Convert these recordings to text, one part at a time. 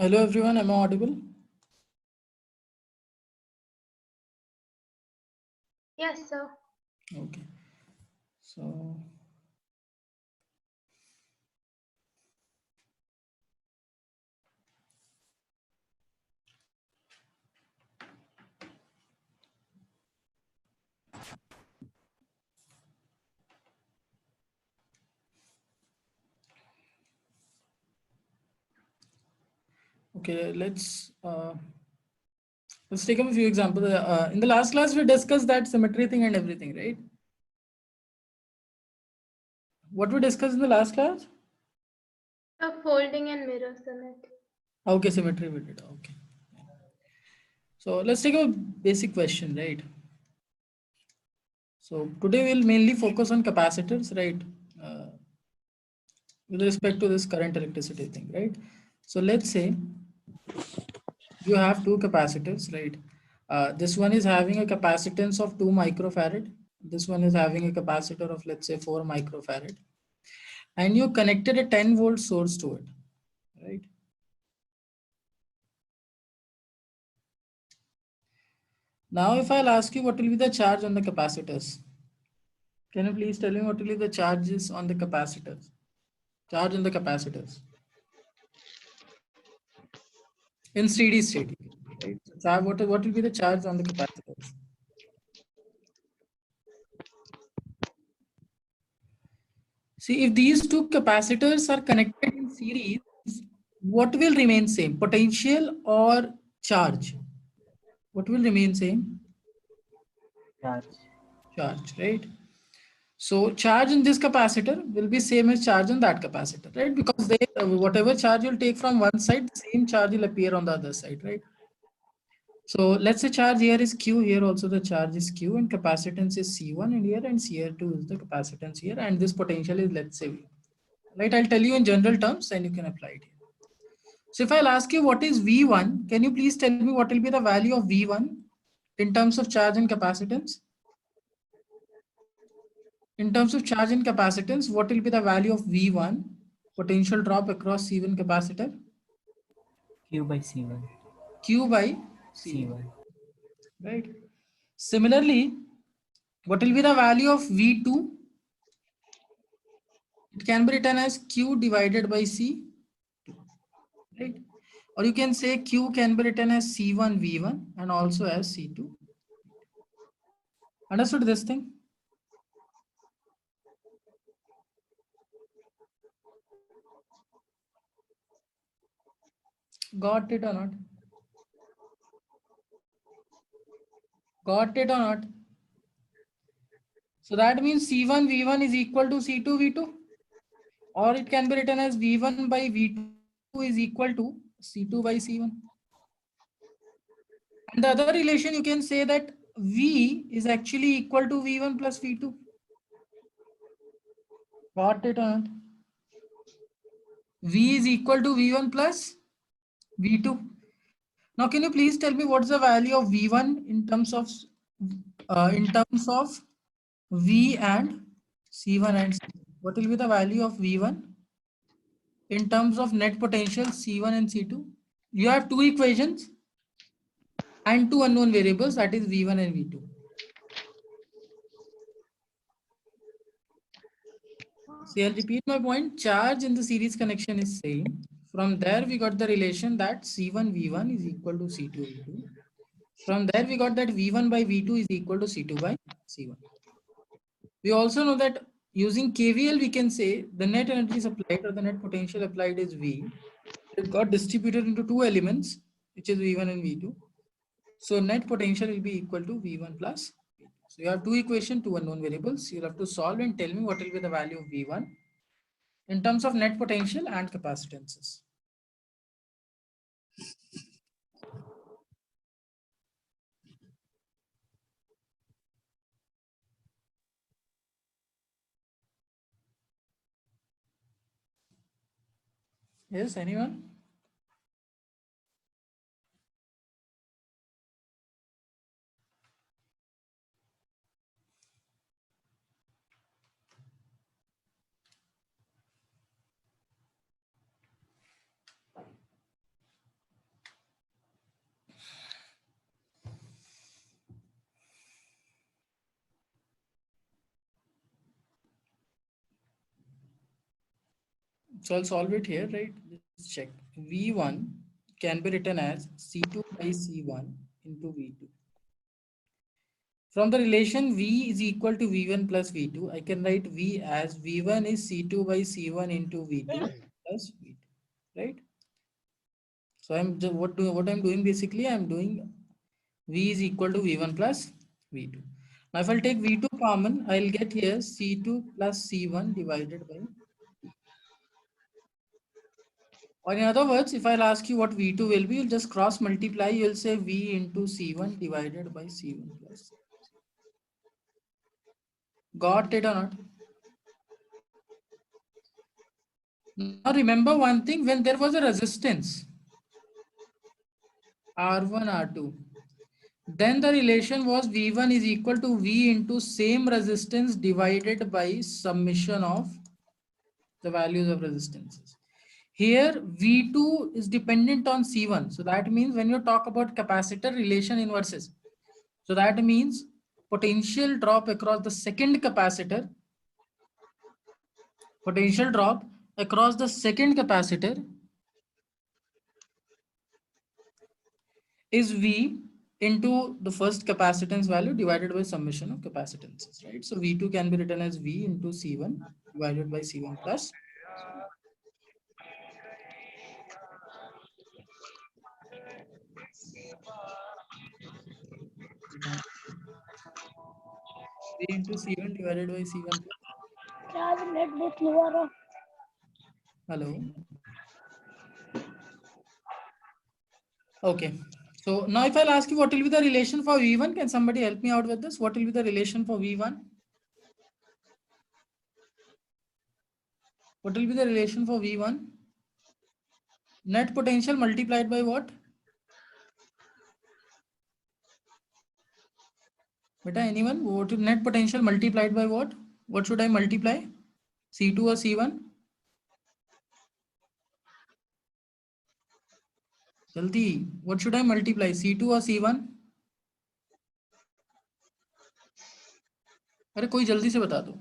Hello everyone, am I audible? Yes, sir. Okay, so okay, let's take up a few examples. In the last class, we discussed that symmetry thing and everything, right? What we discussed in the last class? Folding and mirror symmetry. Okay, symmetry we did. Okay, so let's take a basic question, right? So today we'll mainly focus on capacitors, right? Uh, with respect to this current electricity thing, right? So let's say you have two capacitors, right? This one is having a capacitance of 2 microfarad. This one is having a capacitor of, let's say, 4 microfarad. And you connected a 10-volt source to it, right? Now, if I'll ask you what will be the charge on the capacitors, can you please tell me what will be the charges on the capacitors? Charge on the capacitors in steady state, right? So what will be the charge on the capacitors? See, if these two capacitors are connected in series, what will remain same? Potential or charge? What will remain same? Charge. Charge, right? So charge in this capacitor will be same as charge on that capacitor, right? Because they whatever charge you'll take from one side, the same charge will appear on the other side, right? So let's say charge here is Q, here also the charge is Q, and capacitance is C1 in here, and CR2 is the capacitance here, and this potential is, let's say, V. Right? I'll tell you in general terms and you can apply it here. So if I'll ask you what is V1, can you please tell me what will be the value of V1 in terms of charge and capacitance? In terms of charge and capacitance, what will be the value of V1, potential drop across C1 capacitor? Q by C1. Q by C1, C1. right? Similarly, what will be the value of V2? It can be written as Q divided by C, right? Or you can say Q can be written as C1 V1 and also as C2. Understood this thing? Got it or not? Got it or not? So that means C1 V1 is equal to C2 V2, or it can be written as V1 by V2 is equal to C2 by C1. And the other relation you can say that V is actually equal to V1 plus V2. Got it or not? V is equal to V1 plus V2. Now, can you please tell me what's the value of V1 in terms of V and C1 and C2? What will be the value of V1 in terms of net potential C1 and C2? You have two equations and two unknown variables, that is V1 and V2. See, I'll repeat my point. Charge in the series connection is same. From there, we got the relation that C1 V1 is equal to C2 V2. From there, we got that V1 by V2 is equal to C2 by C1. We also know that using KVL, we can say the net energy supplied or the net potential applied is V. It got distributed into two elements, which is V1 and V2. So net potential will be equal to V1 plus V2. So you have two equations, two unknown variables. You'll have to solve and tell me what will be the value of V1 in terms of net potential and capacitances. Yes, anyone? So I'll solve it here, right? Let's check. V1 can be written as C2 by C1 into V2. From the relation V is equal to V1 plus V2, I can write V as V1 is C2 by C1 into V2 plus V2, right? So what I'm doing basically, I'm doing V is equal to V1 plus V2. Now if I'll take V2 common, I'll get here C2 plus C1 divided by. Or in other words, if I'll ask you what V2 will be, you'll just cross multiply, you'll say V into C1 divided by C1 plus. Got it or not? Now remember one thing, when there was a resistance, R1, R2, then the relation was V1 is equal to V into same resistance divided by summation of the values of resistances. Here V2 is dependent on C1. So that means when you talk about capacitor relation inverses, so that means potential drop across the second capacitor, potential drop across the second capacitor is V into the first capacitance value divided by summation of capacitances, right? So V2 can be written as V into C1 divided by C1 plus. V into C1 divided by C1 plus. Hello. Okay. So now if I'll ask you what will be the relation for V1, can somebody help me out with this? What will be the relation for V1? What will be the relation for V1? Net potential multiplied by what? Beta, anyone? What is net potential multiplied by what? What should I multiply? C2 or C1? Jaldi, what should I multiply? C2 or C1? अरे कोई जल्दी से बता दो.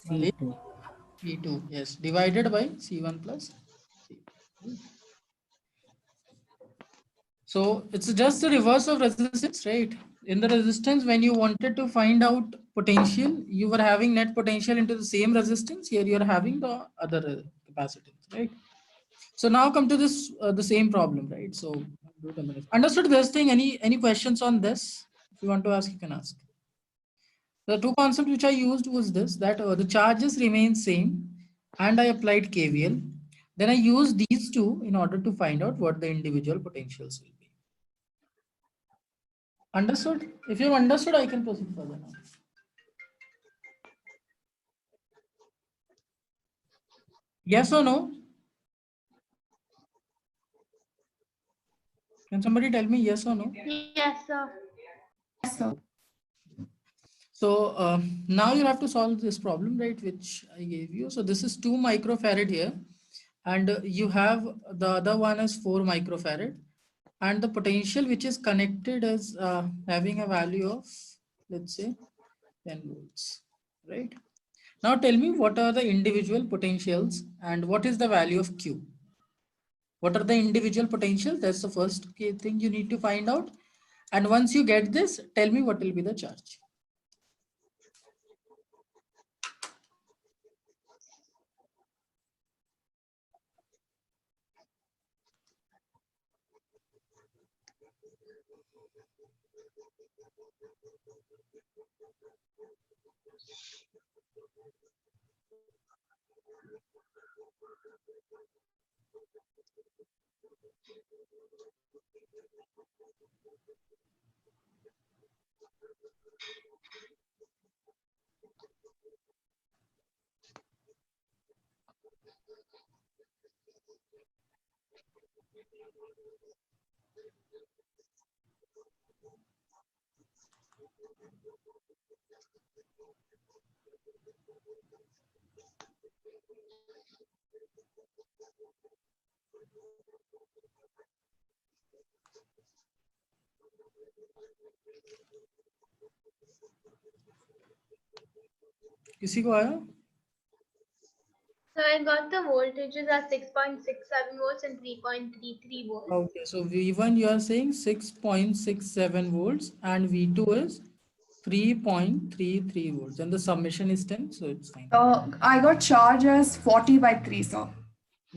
C2. V2, yes, divided by C1 plus C2. So it's just the reverse of resistance, right? In the resistance, when you wanted to find out potential, you were having net potential into the same resistance. Here you are having the other capacitance, right? So now come to this the same problem, right? So do it a minute. Understood this thing? Any questions on this? If you want to ask, you can ask. The two concepts which I used was this, that the charges remain same and I applied KVL. Then I used these two in order to find out what the individual potentials will be. Understood? If you have understood, I can proceed further now. Yes or no? Can somebody tell me yes or no? Yes, sir. Yes, sir. So now you have to solve this problem, right, which I gave you. So this is 2 microfarad here, and you have the other one is 4 microfarad, and the potential which is connected is having a value of, let's say, 10 volts, right? Now tell me what are the individual potentials and what is the value of Q? What are the individual potentials? That's the first key thing you need to find out. And once you get this, tell me what will be the charge. किसी को आया? So I got the voltages are 6.67 volts and 3.33 volts. Okay, so V1 you are saying 6.67 volts and V2 is 3.33 volts and the summation is 10, so it's fine. I got charge as 40 by 3, sir.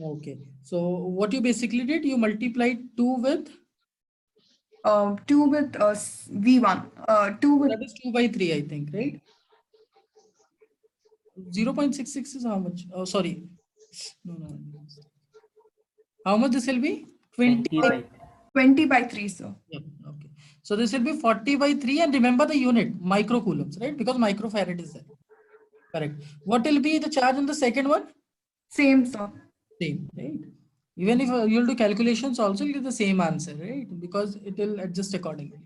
Okay, so what you basically did, you multiplied 2 with, 2 with V1. 2 with that is 2 by 3, I think, right? 0.66 is how much? Oh, sorry. No. How much this will be? 20 by 20 by 3, sir. Yeah, okay. So this will be 40 by 3 and remember the unit, microcoulombs, right? Because microfarad is there. Correct. What will be the charge on the second one? Same, sir. Same, right? Even if you'll do calculations also, you'll get the same answer, right? Because it will adjust accordingly.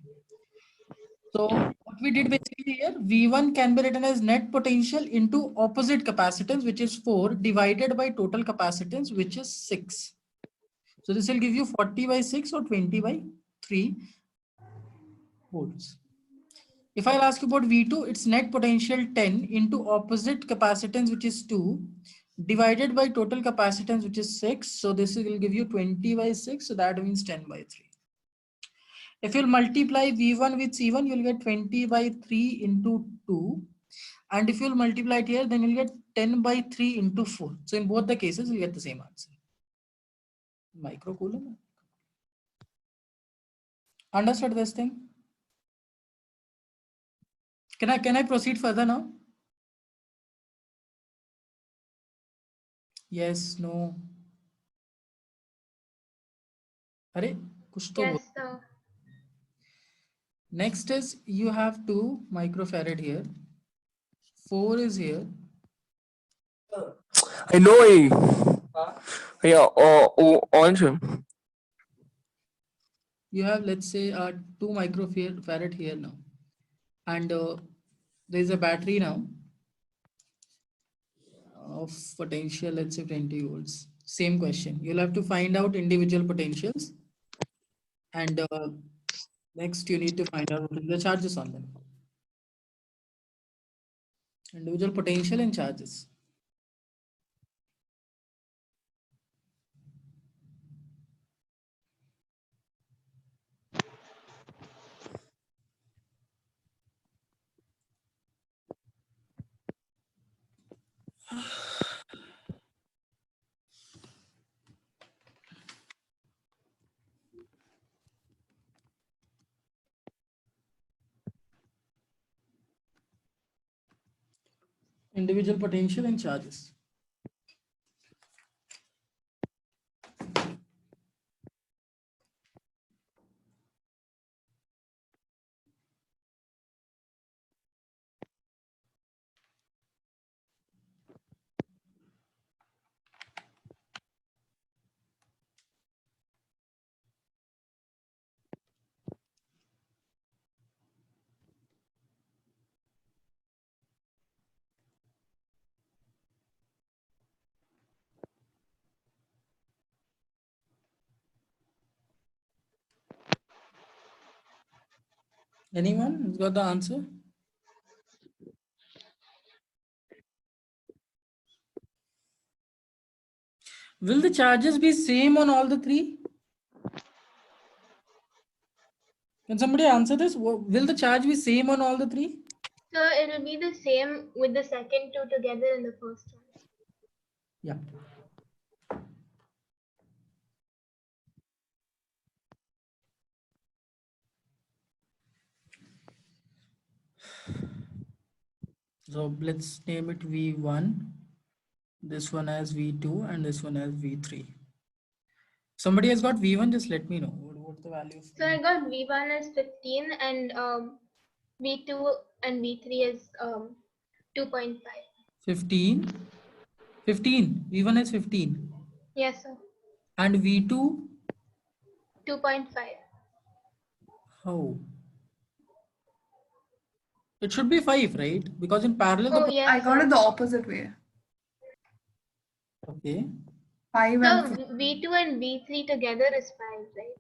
So what we did basically here, V1 can be written as net potential into opposite capacitance, which is 4, divided by total capacitance, which is 6. So this will give you 40 by 6 or 20 by 3 volts. If I'll ask you about V2, it's net potential 10 into opposite capacitance, which is 2, divided by total capacitance, which is 6. So this will give you 20 by 6. So that means 10 by 3. If you'll multiply V1 with C1, you'll get 20 by 3 into 2. And if you'll multiply it here, then you'll get 10 by 3 into 4. So in both the cases, you'll get the same answer. Microcoulomb. Understood this thing? Can I proceed further now? Yes, no. Arey, kuch to Yes, bol. sir. Next is you have 2 microfarad here. 4 is here. I know it. Yeah, answer. You have, let's say, 2 microfarad here now. And there is a battery now of potential, let's say 20 volts. Same question. You'll have to find out individual potentials. And next you need to find out what are the charges on them. Individual potential and charges. Individual potential and charges. Anyone has got the answer? Will the charges be same on all the 3? Can somebody answer this? Will the charge be same on all the 3? So it'll be the same with the second 2 together in the first one. Yeah. So let's name it V1, this one as V2, and this one as V3. Somebody has got V1, just let me know. What's the value of So I got V1 as 15 and V2 and V3 is 2.5. 15? 15. V1 is 15. Yes, sir. And V2? 2.5. How? It should be 5, right? Because in parallel, Oh, the yes. I got sir. it the opposite way. okay. 5 So and 15. V2 and V3 together is 5, right?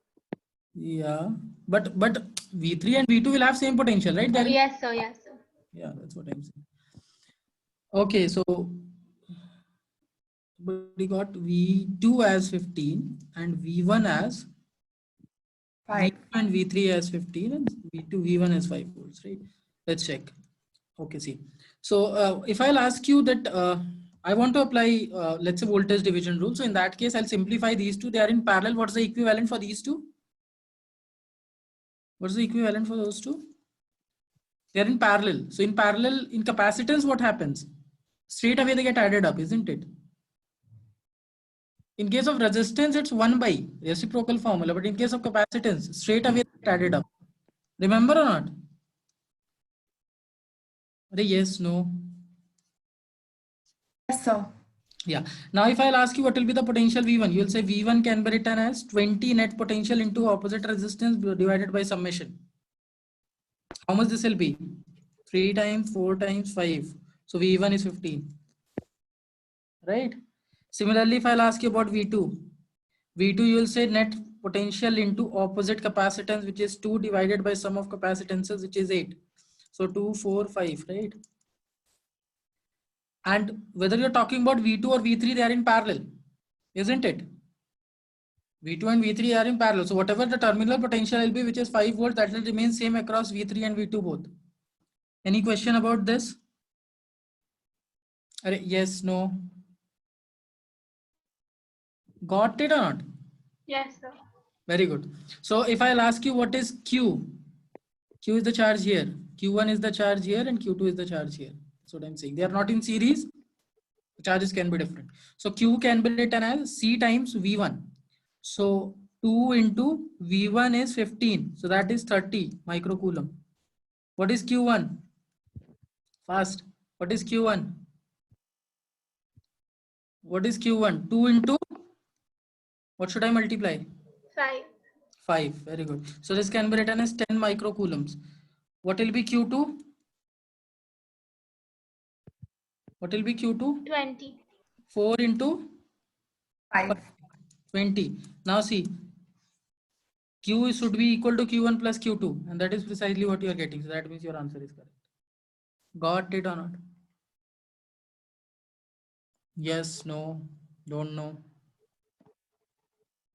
Yeah. But V3 and V2 will have same potential, right? They'll- Yes, sir. Yes, sir. Yeah, that's what I'm saying. Okay, so But we got V2 as 15 and V1 as 5. V2 and V3 as 15 and V2, V1 as 5 volts, right? Let's check. Okay, see. So if I'll ask you that I want to apply, let's say, voltage division rule. So in that case, I'll simplify these two. They are in parallel. What's the equivalent for these two? What's the equivalent for those two? They are in parallel. So in parallel, in capacitance, what happens? Straight away they get added up, isn't it? In case of resistance, it's 1 by reciprocal formula. But in case of capacitance, straight away they get added up. Remember or not? Yes, no. Yes, sir. Yeah. Now, if I'll ask you what will be the potential V1, you'll say V1 can be written as 20 net potential into opposite resistance divided by summation. How much this will be? 3 times 4 times 5. So V1 is 15. Right? Similarly, if I'll ask you about V2, you will say net potential into opposite capacitance, which is 2 divided by sum of capacitances, which is 8. So 2, 4, 5, right? And whether you're talking about V2 or V3, they are in parallel, isn't it? V2 and V3 are in parallel. So whatever the terminal potential will be, which is 5 volts, that will remain same across V3 and V2 both. Any question about this? Yes, no. Got it or not? Yes, sir. Very good. So if I'll ask you what is Q? Q is the charge here. Q1 is the charge here and Q2 is the charge here. That's what I'm saying. They are not in series. The charges can be different. So Q can be written as C times V1. So 2 into V1 is 15. So that is 30 microcoulomb. What is Q1? Fast. What is Q1? What is Q1? 2 into what should I multiply? 5. 5. Very good. So this can be written as 10 microcoulombs. What will be Q2? What will be Q2? 20. 4 into 5. 20. Now see, Q should be equal to Q1 plus Q2, and that is precisely what you are getting. So that means your answer is correct. Got it or not? Yes, no, don't know.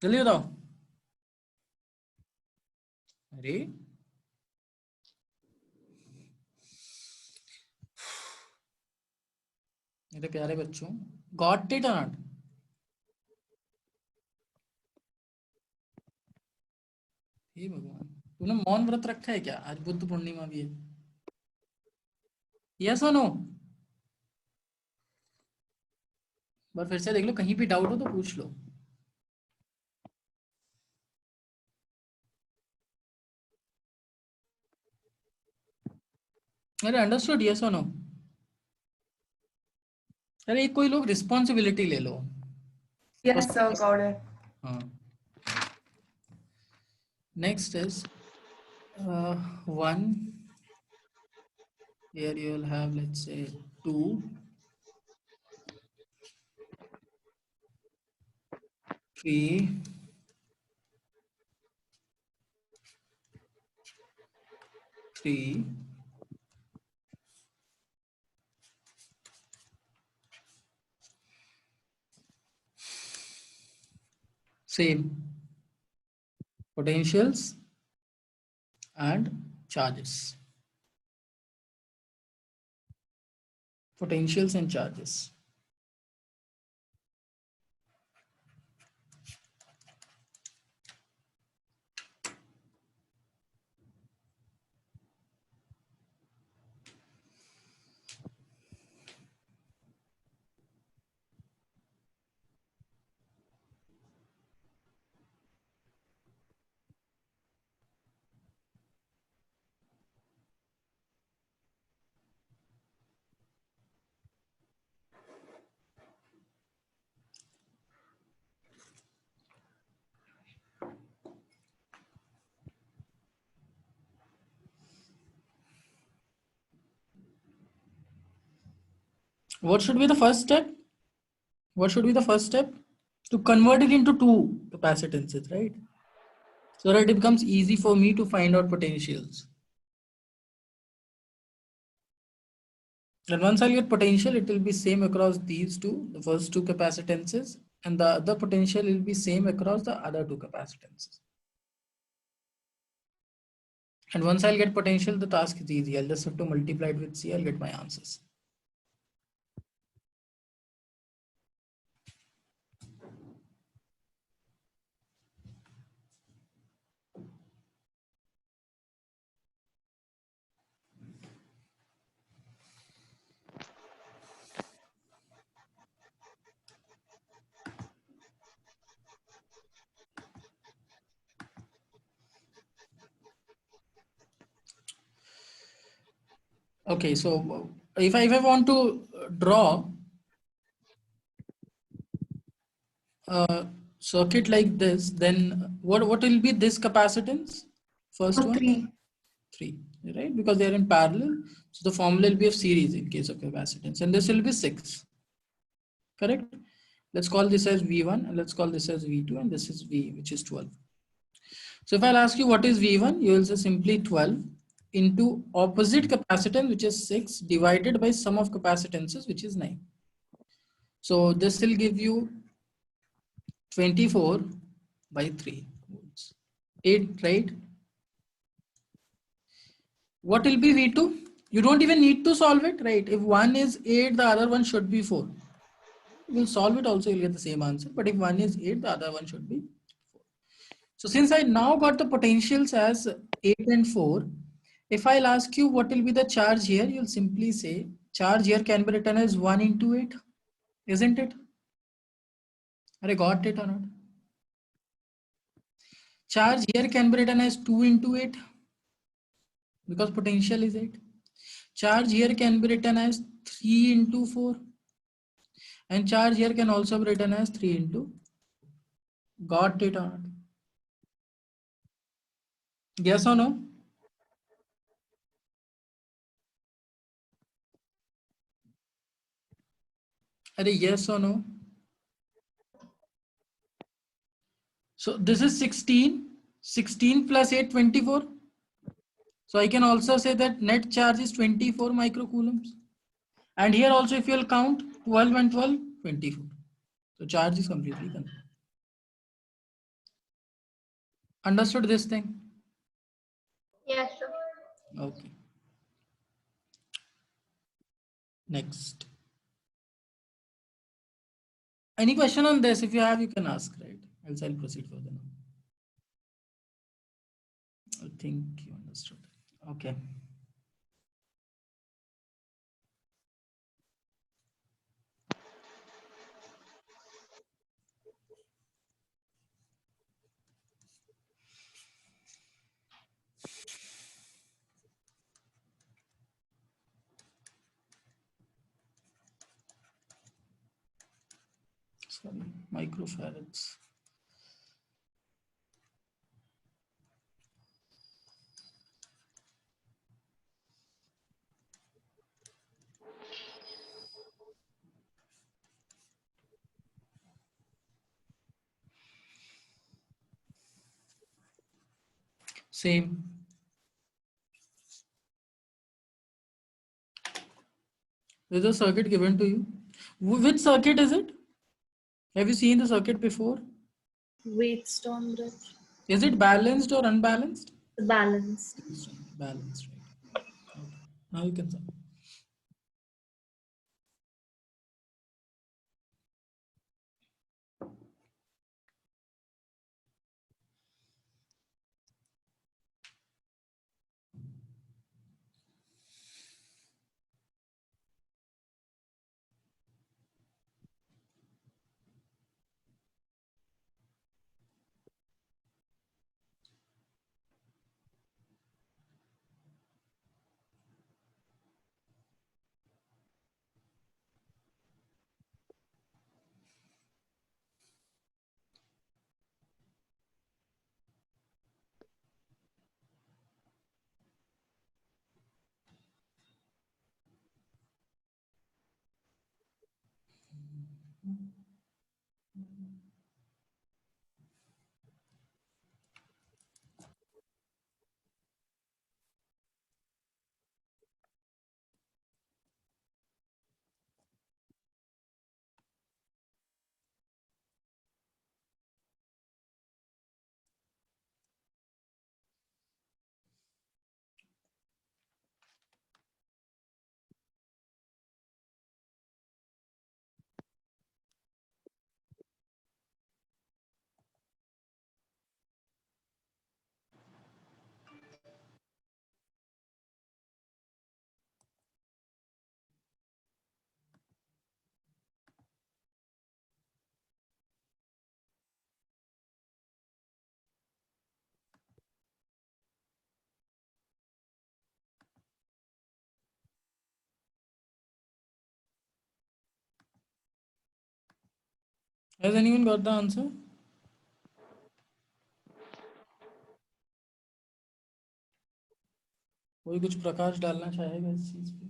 जल्दी बताओ. अरे मेरे प्यारे बच्चों, got it or not? हे भगवान, तूने मौन व्रत रखा है क्या? आज बुद्ध पूर्णिमा भी है. यस और नो? पर फिर से देख लो, कहीं भी डाउट हो तो पूछ लो. अरे अंडरस्टूड, यस और नो? अरे कोई लोग रिस्पॉन्सिबिलिटी ले लो. Yes, sir. Got it. हाँ. Next is 1. Here you will have, let's say, 2, 3, 3, same potentials and charges. Potentials and charges. What should be the first step? What should be the first step? To convert it into two capacitances, right? So that it becomes easy for me to find out potentials. And once I'll get potential, it will be same across these two, the first two capacitances, and the other potential will be same across the other two capacitances. And once I'll get potential, the task is easy. I'll just have to multiply it with C, I'll get my answers. Okay, so if I want to draw a circuit like this, then what will be this capacitance? First So one? 3. 3, right? Because they are in parallel. So the formula will be of series in case of capacitance, and this will be 6. Correct? Let's call this as V1 and let's call this as V2, and this is V, which is 12. So if I'll ask you what is V1, you will say simply 12 into opposite capacitance, which is 6, divided by sum of capacitances, which is 9. So this will give you 24 by 3 volts. 8, right? What will be V2? You don't even need to solve it, right? If one is 8, the other one should be 4. We'll solve it also, you'll get the same answer. But if one is 8, the other one should be 4. So since I now got the potentials as 8 and 4, if I'll ask you what will be the charge here, you'll simply say charge here can be written as 1 into 8, isn't it? I got it or not? Charge here can be written as 2 into 8 because potential is 8. Charge here can be written as 3 into 4. And charge here can also be written as 3 into. Got it or not? Yes or no? Yes or no? So this is 16. 16 plus 8, 24. So I can also say that net charge is 24 microcoulombs. And here also if you'll count 12 and 12, 24. So charge is completely confirmed. Understood this thing? Yeah, sure. Okay. Next. Any question on this? If you have, you can ask, right? Else I'll proceed further now. I think you understood. Okay. Sorry, microfarads. Same. There's a circuit given to you. Which circuit is it? Have you seen the circuit before? Wheatstone bridge. Is it balanced or unbalanced? Balanced. Balanced, right? Okay. Now you can solve. Has anyone got the answer? कोई कुछ प्रकाश डालना चाहेगा इस चीज पे?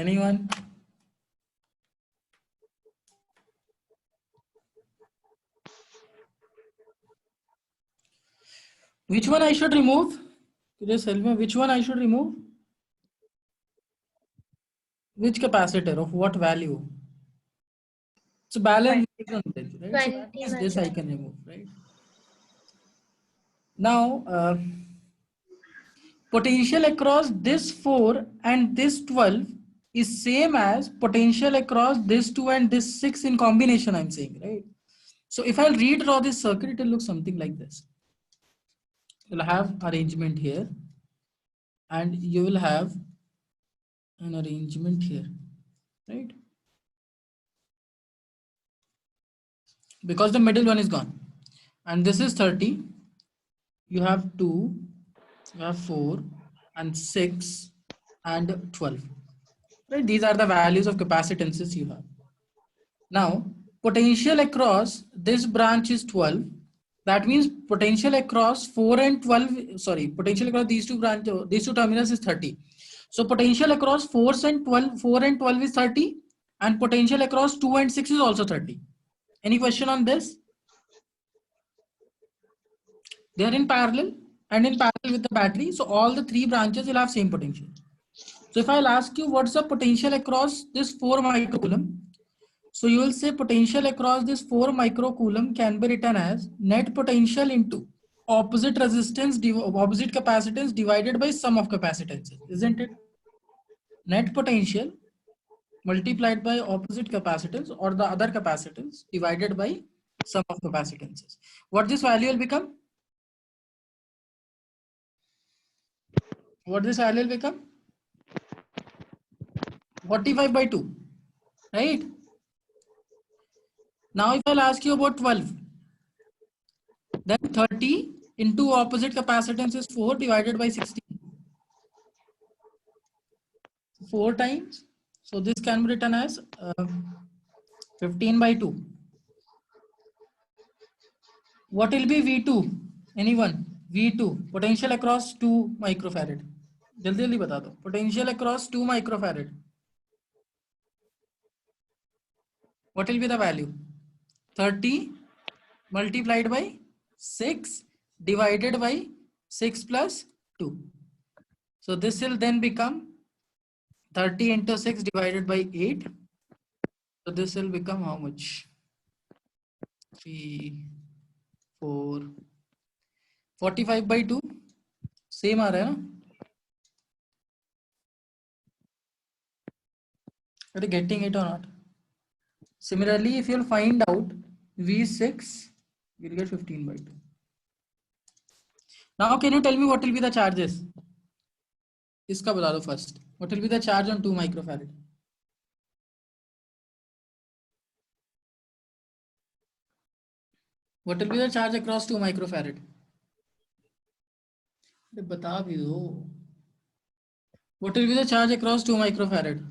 Anyone? Which one I should remove? Just tell me which one I should remove. Which capacitor of what value? So balance voltage, right? So that 20 means this I micro. can remove, right? Now, potential across this 4 and this 12 is same as potential across this 2 and this 6 in combination, I'm saying, right? So if I'll redraw this circuit, it will look something like this. You'll have arrangement here and you will have an arrangement here, right? Because the middle one is gone. And this is 30. You have 2, you have 4 and 6 and 12. Right? These are the values of capacitances you have. Now, potential across this branch is 12. That means potential across 4 and 12, sorry, potential across these two terminals is 30. So potential across 4 and 12 is 30 and potential across 2 and 6 is also 30. Any question on this? They are in parallel and in parallel with the battery. So all the three branches will have same potential. So if I'll ask you what's the potential across this 4 microcoulomb, so you will say potential across this 4 microcoulomb can be written as net potential into opposite resistance, opposite capacitance divided by sum of capacitances, isn't it? Net potential multiplied by opposite capacitance or the other capacitance divided by sum of capacitances. What this value will become? What this value will become? 45 by 2, right? Now if I'll ask you about 12, then 30 into opposite capacitance is 4 divided by 16. 4 times. So this can be written as 15 by 2. What will be V2? Anyone? V2. Potential across 2 microfarad. जल्दी जल्दी बता दो. Potential across 2 microfarad. What will be the value? 30 multiplied by 6 divided by 6 plus 2. So this will then become 30 into 6 divided by 8. So this will become how much? 3, 4, 45 by 2. Same आ रहा है ना? Are you getting it or not? Similarly, if you'll find out V6, you'll get 15 by 2. Now, can you tell me what will be the charges? इसका बता दो first. What will be the charge on 2 microfarad? What will be the charge across 2 microfarad? बता भी दो. What will be the charge across 2 microfarad?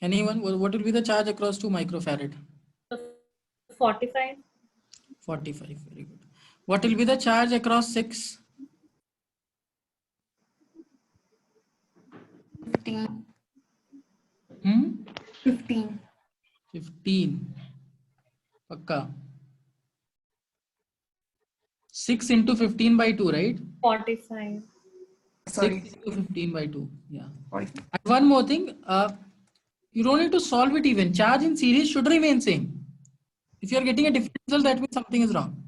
Anyone? What will be the charge across 2 microfarad? 45. 45. Very good. What will be the charge across 6? 15. 15. 15. Pakka. 6 into 15 by 2, right? 45. Sorry. 6 into 15 by 2. Yeah. 45. And one more thing. You don't need to solve it even. Charge in series should remain same. If you are getting a different result, that means something is wrong.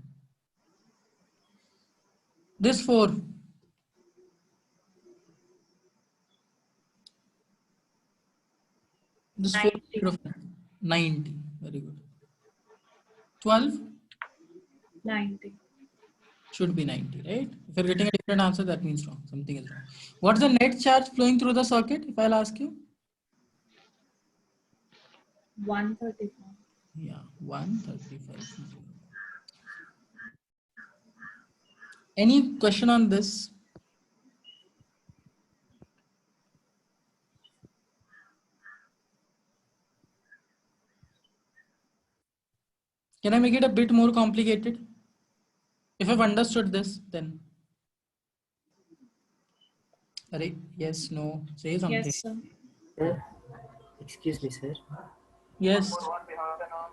This 4. This 4. 90. Very good. 12 90. should be 90, right? If you're getting a different answer, that means wrong. Something is wrong. What's the net charge flowing through the circuit, if I'll ask you? 135. Yeah, 135. Any question on this? Can I make it a bit more complicated? If I've understood this, then. Arey, yes, no, say something. Yes, sir. Sir, excuse me, sir. Yes.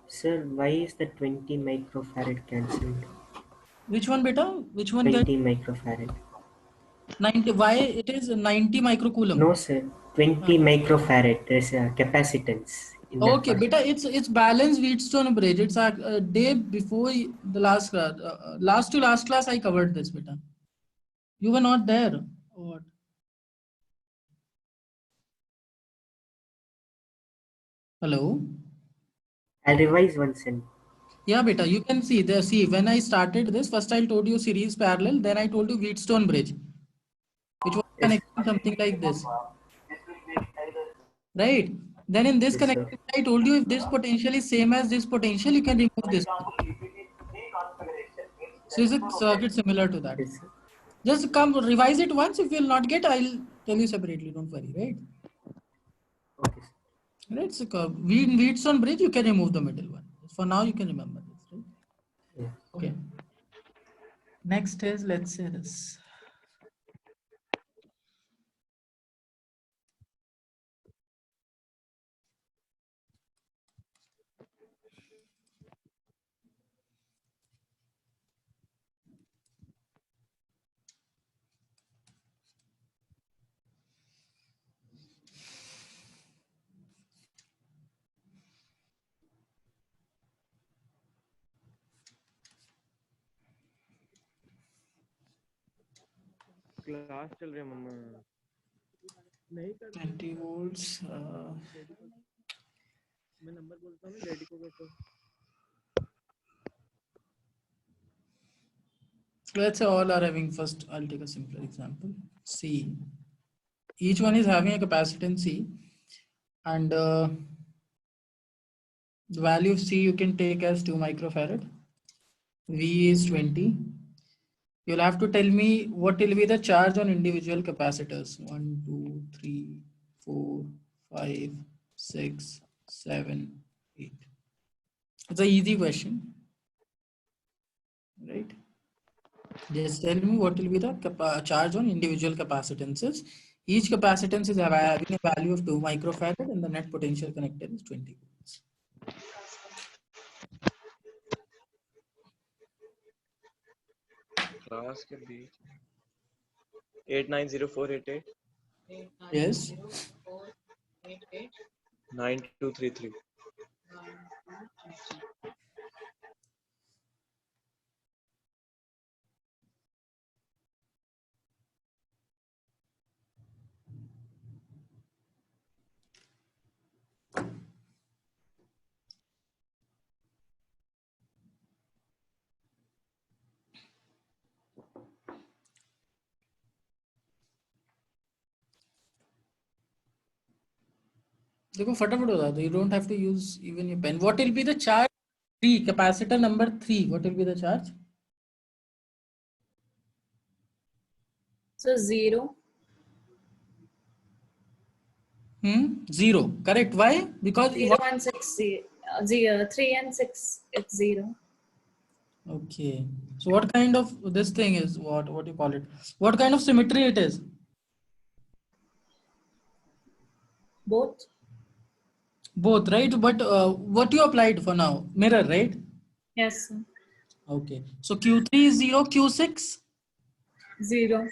Sir, why is the 20 microfarad cancelled? Which one, beta? Which one? 20 microfarad. 90. Why it is 90 microcoulomb? No, sir. 20 microfarad. There's a capacitance. In that Okay, first- beta, it's balanced Wheatstone bridge. It's a day before the last class. Last to last class, I covered this, beta. You were not there. Or what? Hello. I'll revise one sentence. Yeah, beta. You can see there. See, when I started this, first I told you series parallel. Then I told you Wheatstone bridge, which was connecting something like this. Right. Then in this Yes, sir. connection, I told you if this potential is same as this potential, you can remove this. So is a circuit similar to that? Yes, sir. Just come revise it once. If you will not get, I'll tell you separately. Don't worry, right? Okay, sir. Right. So Wheatstone bridge, you can remove the middle one. For now, you can remember this, right? Yeah. Okay. Next is, let's say this. Class चल रही है मम्मा 20 volts. मैं number बोलता हूँ ना daddy को कैसे Let's say all are having first, I'll take a simpler example. C. Each one is having a capacitance C, and the value of C you can take as 2 microfarad. V is 20. You'll have to tell me what will be the charge on individual capacitors. 1, 2, 3, 4, 5, 6, 7, 8. It's an easy question, right? Just tell me what will be the charge on individual capacitances. Each capacitance is having a value of 2 microfarad and the net potential connected is 20 volts. Class के बीच 890488 Yes. 9233 देखो फटाफट बता दो. You don't have to use even your pen. What will be the charge? 3, capacitor number 3. What will be the charge? So 0. 0. Correct. Why? Because 0 and 6. 0, 3 and 6. It's 0. okay. So what kind of this thing is what you call it? What kind of symmetry it is? Both. Both, right? But what you applied for now? Mirror, right? Yes, sir. Okay. So Q3 is 0, Q6? 0.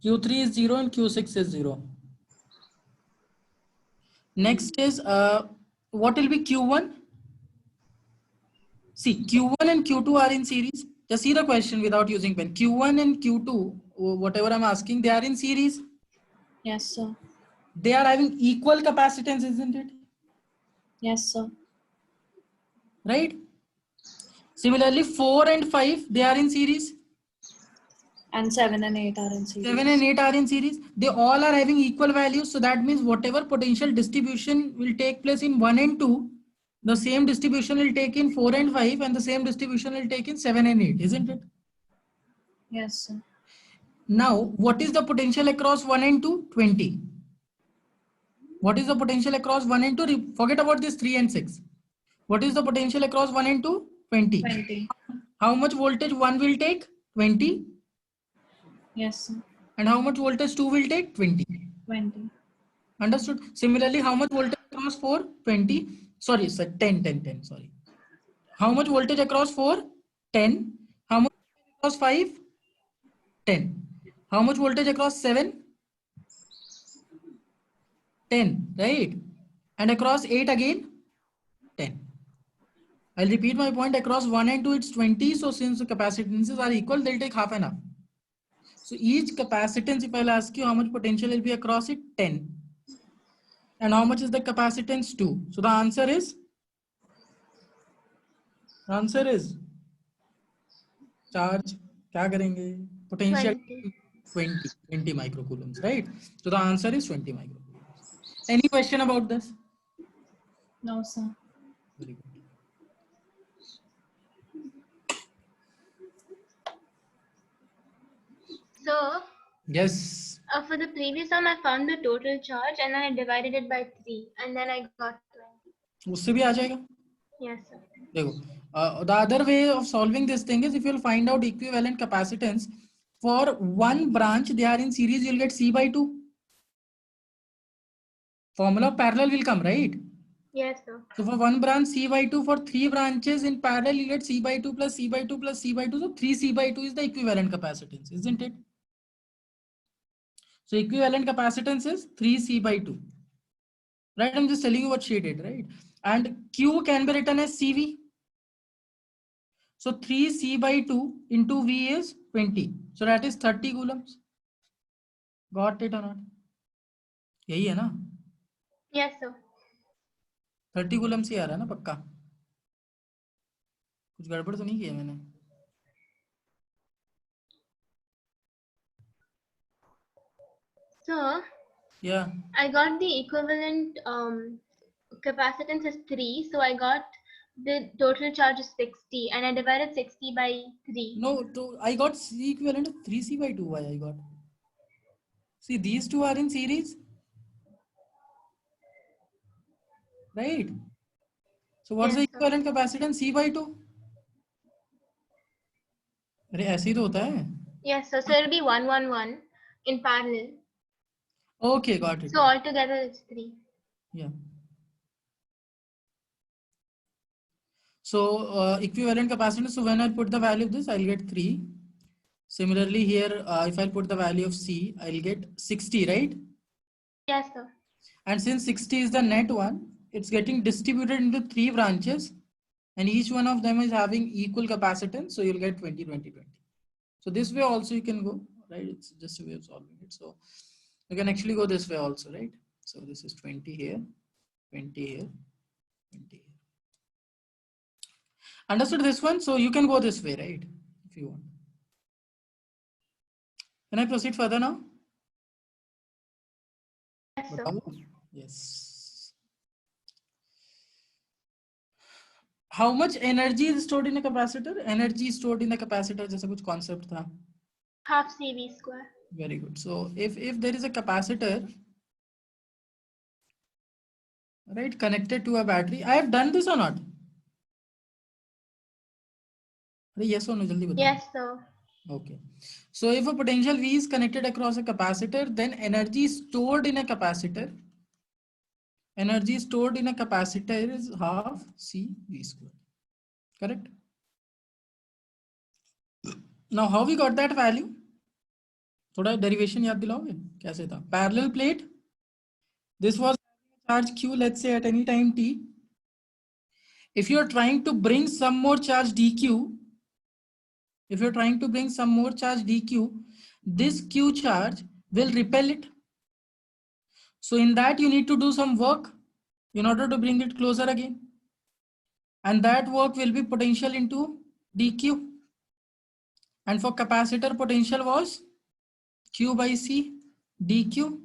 Q3 is 0 and Q6 is 0. Next is what will be Q1? See, Q1 and Q2 are in series. Just see the question without using pen. Q1 and Q2, whatever I'm asking, they are in series. Yes, sir. They are having equal capacitance, isn't it? Yes, sir. Right? Similarly, 4 and 5, they are in series. And 7 and 8 are in series. 7 and 8 are in series. They all are having equal values. So that means whatever potential distribution will take place in 1 and 2, the same distribution will take in 4 and 5, and the same distribution will take in 7 and 8, isn't it? Yes, sir. Now, what is the potential across 1 and 2? 20. What is the potential across 1 and 2? Forget about this 3 and 6. What is the potential across 1 and 2? 20. 20. How much voltage 1 will take? 20. Yes, sir. And how much voltage 2 will take? 20. 20. Understood? Similarly, how much voltage across 4? 20. Sorry, sir, 10. Sorry. How much voltage across 4? 10. How much across 5? 10. How much voltage across 7? 10, right? And across 8 again? 10. I'll repeat my point. Across 1 and 2, it's 20. So since the capacitances are equal, they'll take half and half. So each capacitance, if I'll ask you how much potential will be across it, 10. And how much is the capacitance? 2. So the answer is charge. क्या करेंगे? Potential 20 microcoulombs, right? So the answer is 20 microcoulombs. Any question about this? No, sir. Very good. So Yes. for the previous sum, I found the total charge and then I divided it by 3 and then I got 20. उससे भी आ जाएगा. Yes, sir. देखो, the other way of solving this thing is if you'll find out equivalent capacitance for one branch, they are in series, you'll get C by 2. Formula of parallel will come, right? Yes, sir. So for one branch, C by 2, for 3 branches in parallel, you get C by 2 plus C by 2 plus C by 2. So 3C by 2 is the equivalent capacitance, isn't it? So equivalent capacitance is 3C by 2. Right? I'm just telling you what she did, right? And Q can be written as CV. So 3C by 2 into V is 20. So that is 30 coulombs. Got it or not? यही है ना? Yes, sir. 30 coulombs ही आ रहा है ना पक्का? कुछ गड़बड़ तो नहीं किया मैंने? So Yeah. I got the equivalent capacitance is 3. So I got the total charge is 60 and I divided 60 by 3. No, I got C equivalent of 3C by 2. Why I got? See, these two are in series. Right? So what's the Yes, sir. equivalent capacitance? C by 2. अरे ऐसे ही तो होता है. Yes, sir. So it'll be 111 in parallel. Okay, got it. So altogether it's 3. Yeah. So equivalent capacitance. So when I put the value of this, I'll get 3. Similarly here, if I put the value of C, I'll get 60, right? Yes, sir. And since 60 is the net one, it's getting distributed into 3 branches and each one of them is having equal capacitance. So you'll get 20, 20, 20. So this way also you can go, right? It's just a way of solving it. So you can actually go this way also, right? So this is 20 here, 20 here, 20 here. Understood this one? So you can go this way, right? If you want. Can I proceed further now? Yes, sir. Yes. How much energy is stored in a capacitor? Energy stored in a capacitor, जैसा कुछ concept था. Half CV square. Very good. So if there is a capacitor, right, connected to a battery, I have done this or not? Yes or no? Jaldi batao. Yes, sir. Okay. So if a potential V is connected across a capacitor, then energy stored in a capacitor. Energy stored in a capacitor is half CV square. Correct? Now how we got that value? थोड़ा derivation याद दिलाओगे? कैसे था? Parallel plate. This was charge Q, let's say at any time T. If you're trying to bring some more charge dq, this q charge will repel it. So in that you need to do some work in order to bring it closer again. And that work will be potential into dq. And for capacitor, potential was q by c dq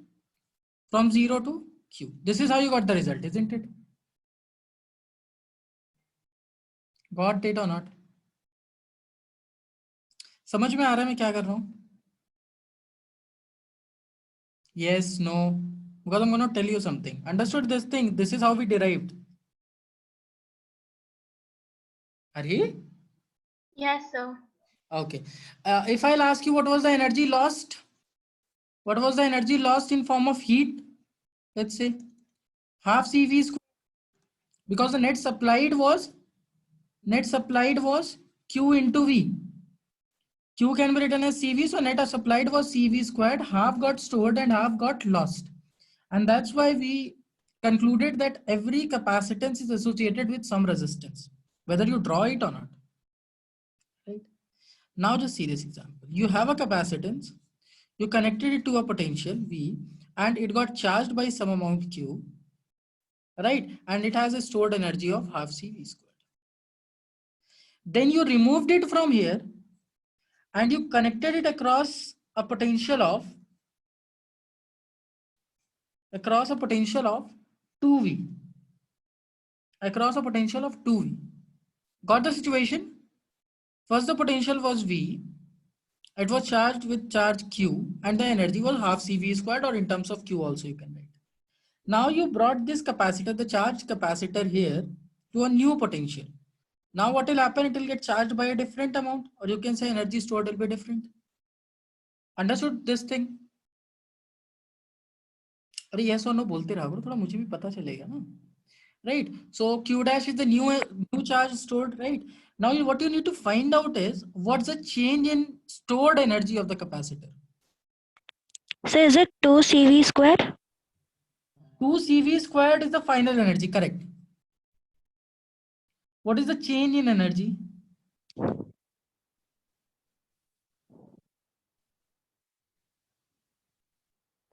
from 0 to q. This is how you got the result, isn't it? Got it or not? समझ में आ रहा है मैं क्या कर रहा हूँ? Yes, no. Because I'm going to tell you something. Understood this thing? This is how we derived. Are you? Yes, sir. Okay. If I'll ask you what was the energy lost? What was the energy lost in form of heat? Let's say half CV squared, because the net supplied was Q into V. Q can be written as CV, so net supplied was CV squared, half got stored and half got lost. And that's why we concluded that every capacitance is associated with some resistance, whether you draw it or not. Right? Now just see this example. You have a capacitance, you connected it to a potential V, and it got charged by some amount Q, right? And it has a stored energy of half CV squared. Then you removed it from here and you connected it across a potential of 2V. Across a potential of 2V. Got the situation? First the potential was V. It was charged with charge Q and the energy was half CV squared, or in terms of Q also you can write. Now you brought this capacitor, the charged capacitor here, to a new potential. Now what will happen? It will get charged by a different amount, or you can say energy stored will be different. Understood this thing? अरे yes or no बोलते रहा करो, थोड़ा मुझे भी पता चलेगा ना. Right? So Q dash is the new charge stored, right? Now what you need to find out is what's the change in stored energy of the capacitor. So is it 2 CV squared? 2 CV squared is the final energy, correct? What is the change in energy?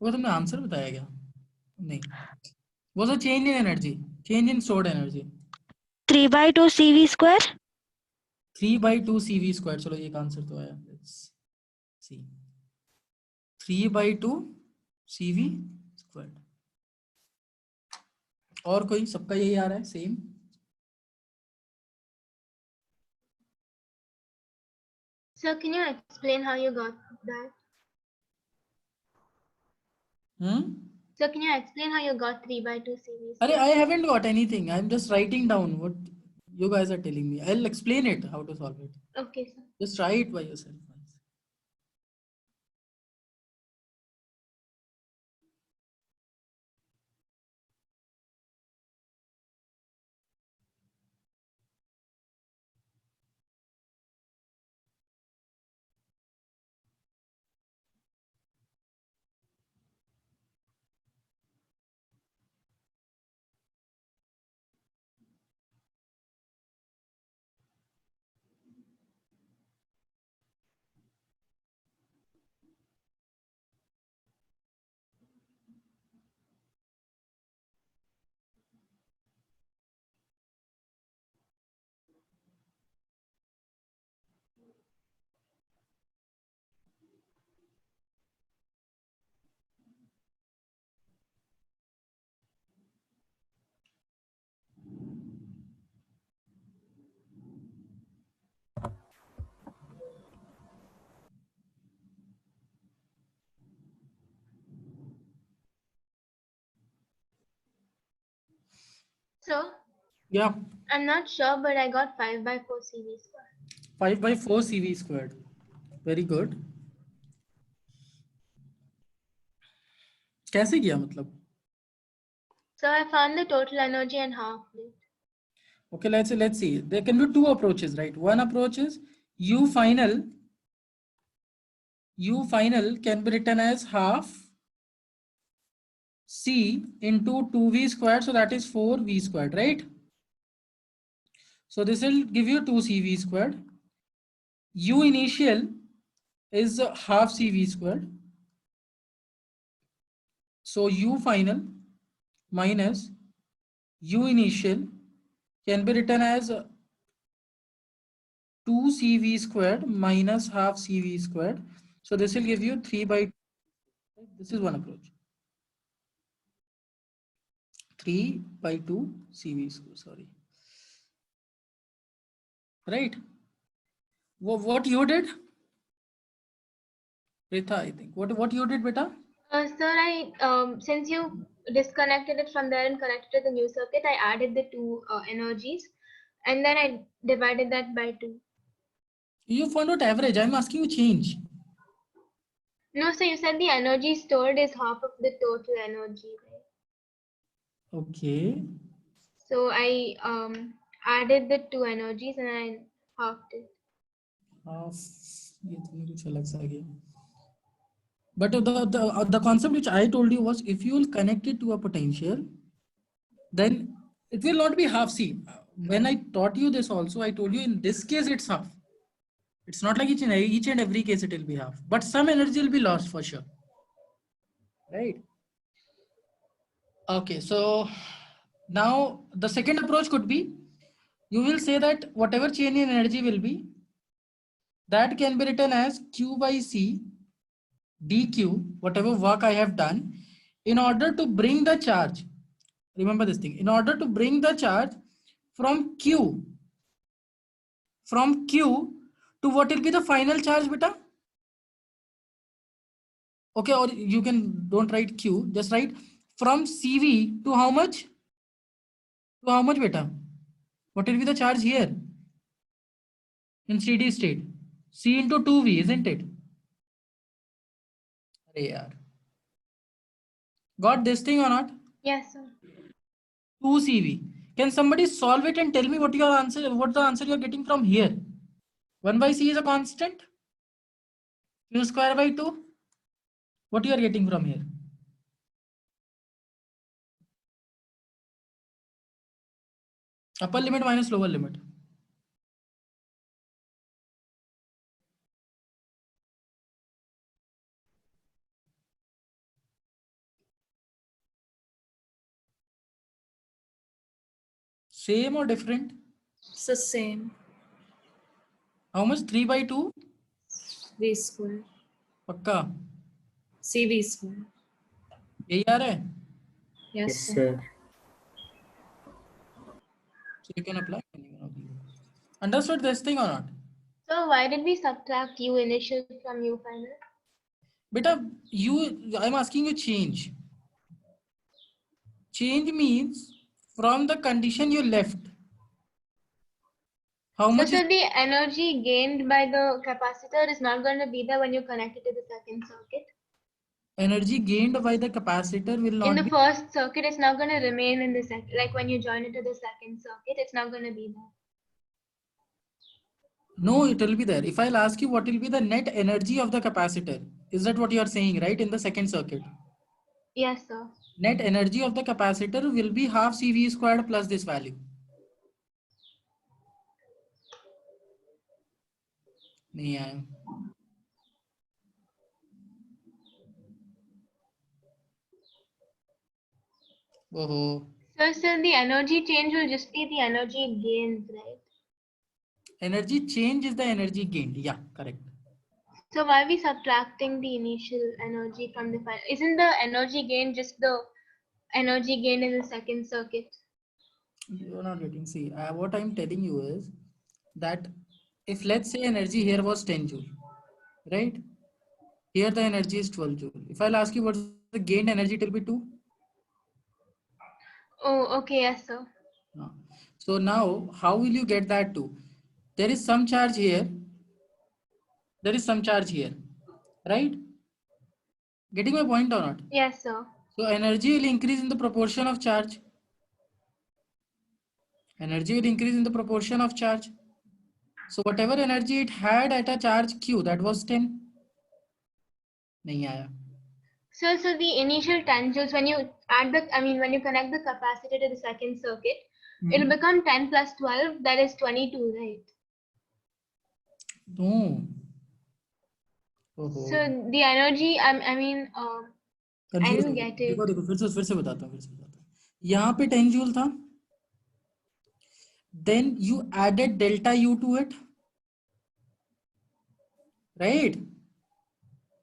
वो तुमने answer बताया क्या? नहीं. What's the change in energy? Change in stored energy. 3 by 2 CV square? 3 by 2 CV squared. चलो एक answer तो आया. Let's see. 3 by 2 CV squared. और कोई? सबका यही आ रहा है same. Sir, can you explain how you got that? Sir, can you explain how you got 3 by 2 series? Arey, I haven't got anything. I'm just writing down what you guys are telling me. I'll explain it, how to solve it. Okay, sir. Just try it by yourself. So, Yeah. I'm not sure, but I got 5 by 4 CV squared. 5 by 4 CV squared. Very good. कैसे किया मतलब? So I found the total energy and half it. Okay, let's see. There can be two approaches, right? One approach is U final can be written as half C into 2V squared, so that is 4V squared, right? So this will give you 2CV squared. U initial is half CV squared. So U final minus U initial can be written as 2CV squared minus half CV squared. So this will give you 3 by 2. This is one approach. 3 by 2 CV squared, sorry. Right? What you did? Rita, I think. What you did, beta? Sir, since you disconnected it from there and connected to the new circuit, I added the two energies and then I divided that by 2. You found out average. I'm asking you change. No, so you said the energy stored is half of the total energy, right? Okay. So I added the 2 energies and I halved it. ये तो कुछ अलग सा गया. But the concept which I told you was, if you will connect it to a potential, then it will not be half. See, when I taught you this also, I told you in this case it's half. It's not like each and every case it will be half, but some energy will be lost for sure. Right? Okay, so now the second approach could be, you will say that whatever change in energy will be, that can be written as Q by C dq, whatever work I have done, in order to bring the charge. Remember this thing, in order to bring the charge from Q to what will be the final charge, beta? Okay, or you can don't write Q, just write from CV to how much? To how much, beta? What will be the charge here in CD state? C into 2V, isn't it? Arey yaar. Got this thing or not? Yes, sir. 2 CV. Can somebody solve it and tell me what the answer you're getting from here? 1 by C is a constant. Q square by 2. What you are getting from here? Upper limit minus lower limit. Same or different? It's the same. How much? 3 by 2? V square. पक्का CV square. यही आ रहा है? Yes, Yes, sir. sir. So you can apply any one of these. Understood this thing or not? So why did we subtract U initial from U final? Beta, I'm asking you change. Change means from the condition you left. How So, much is the energy gained by the capacitor is not going to be there when you connect it to the second circuit. energy gained by the capacitor will In not the be. first circuit, it's not going to remain in the second. Like when you join it to the second circuit, it's not going to be there. No, it will be there. If I'll ask you what will be the net energy of the capacitor, is that what you are saying, right? In the second circuit, Yes, sir. net energy of the capacitor will be half CV squared plus this value. नहीं आया. Oh, So the energy change will just be the energy gained, right? energy change is the energy gained. Yeah, correct. So why are we subtracting the initial energy from the final? Isn't the energy gain just the energy gained in the second circuit? You're not getting. See, what I'm telling you is that if let's say energy here was 10 joule, right? Here the energy is 12 joule. If I'll ask you what's the gained energy, it will be 2. Oh, okay, yes, sir. No. So now, how will you get that 2? There is some charge here. There is some charge here, right? Getting my point or not? Yes, sir. So energy will increase in the proportion of charge. Energy will increase in the proportion of charge. So whatever energy it had at a charge Q, that was 10. नहीं आया. So the initial 10 joules, when you add the, when you connect the capacitor to the second circuit, it'll become 10 plus 12, that is 22, right? No. So the energy, I didn't get it. देखो फिर से बताता हूँ. यहाँ पे 10 joule था. Then you added delta U to it, right?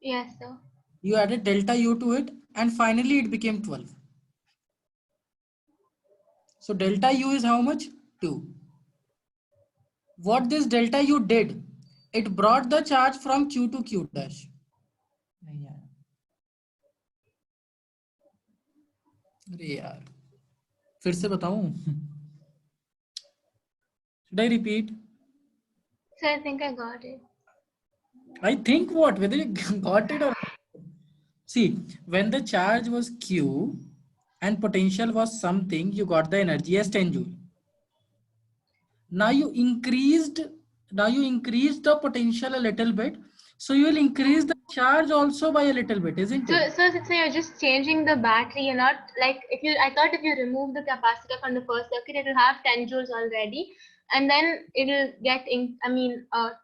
Yes, sir. You added delta U to it, and finally it became 12. So delta U is how much? 2. What this delta U did, it brought the charge from Q to Q dash. नहीं आया. अरे यार, फिर से बताऊं? Should I repeat? So I think I got it. I think what? Whether you got it or not. See, when the charge was Q and potential was something, you got the energy as 10 joule. Now you increased the potential a little bit. So you will increase the charge also by a little bit, isn't So, it? so you're just changing the battery. You're not like I thought if you remove the capacitor from the first circuit, it will have 10 joules already, and then it'll get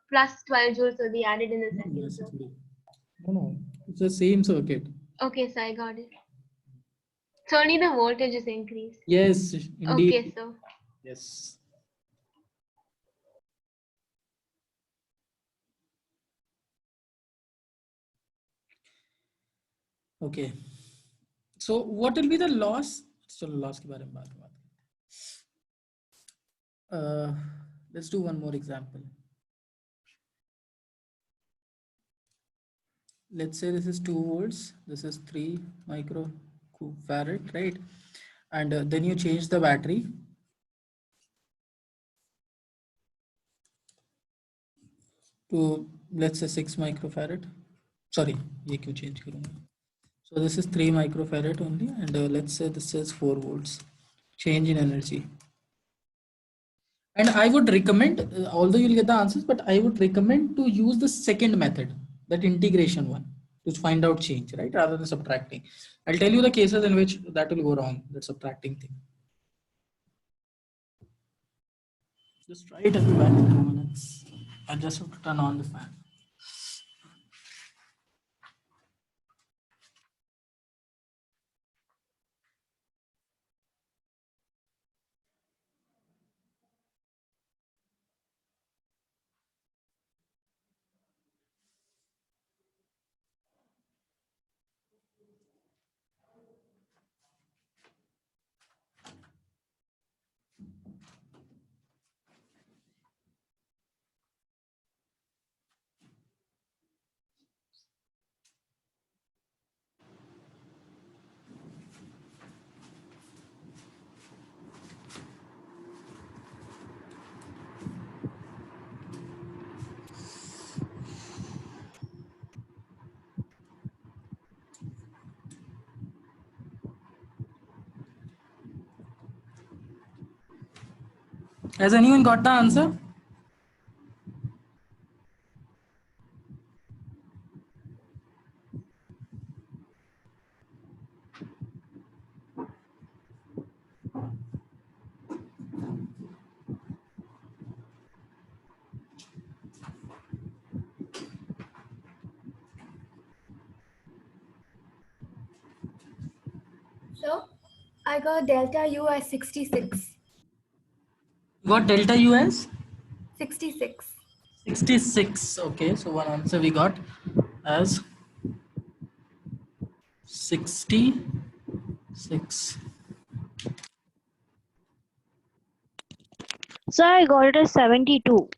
plus 12 joules will be added in the second Yes, it circuit. will. No, it's the same circuit. Okay, so I got it. So only the voltage is increased. Yes, indeed. Okay, so Yes. Okay. So what will be the loss? चलो loss के बारे में बात करते हैं. Let's do one more example. Let's say this is 2 volts. This is 3 microfarad, right? And then you change the battery. To let's say 6 microfarad. Sorry, ये क्यों change करूँगा? So this is 3 microfarad only, and let's say this is 4 volts. Change in energy. And I would recommend, although you'll get the answers, but I would recommend to use the second method, that integration one, to find out change, right? Rather than subtracting. I'll tell you the cases in which that will go wrong, that subtracting thing. Just try it, I'll be back in 2 minutes. I just have to turn on the fan. Has anyone got the answer? So I got delta U as 66. Got delta U as 66. 66. Okay, so one answer we got as 66. So I got it as 72.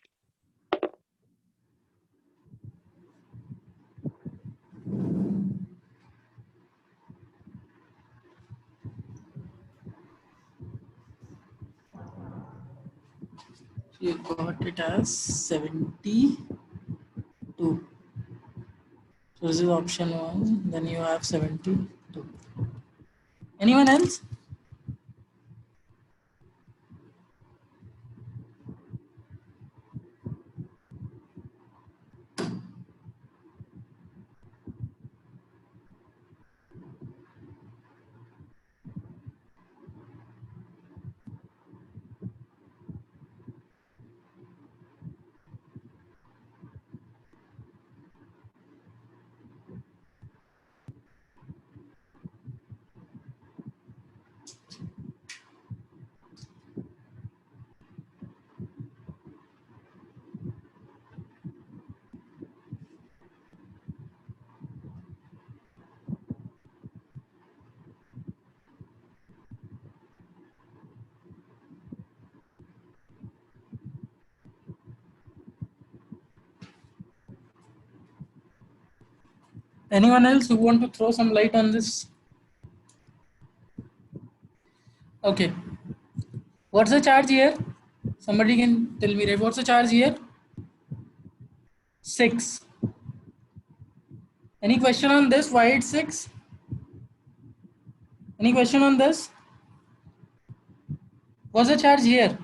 You got it as 72. So this is option 1. Then you have 72. Anyone else? Anyone else who want to throw some light on this? Okay. What's the charge here? Somebody can tell me, right? What's the charge here? 6. Any question on this? Why it's 6? Any question on this? What's the charge here?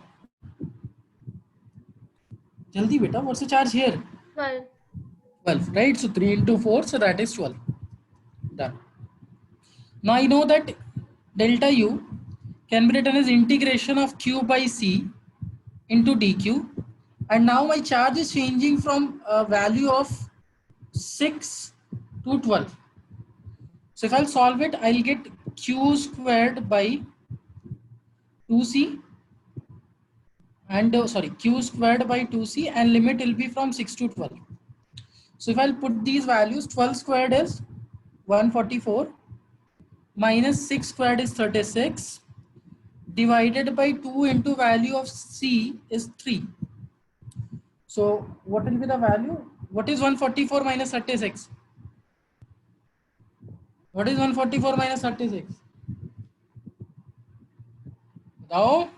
Jaldi beta, what's the charge here? 12. 12, right? So 3 into 4, so that is 12. Done. Now I know that delta U can be written as integration of Q by C into dq, and now my charge is changing from a value of 6 to 12. So if I'll solve it, I'll get Q squared by 2C and Q squared by 2C, and limit will be from 6 to 12. So if I'll put these values, 12 squared is 144 minus 6 squared is 36 divided by 2 into value of C is 3. So what will be the value? What is 144 minus 36? What is 144 minus 36? बताओ.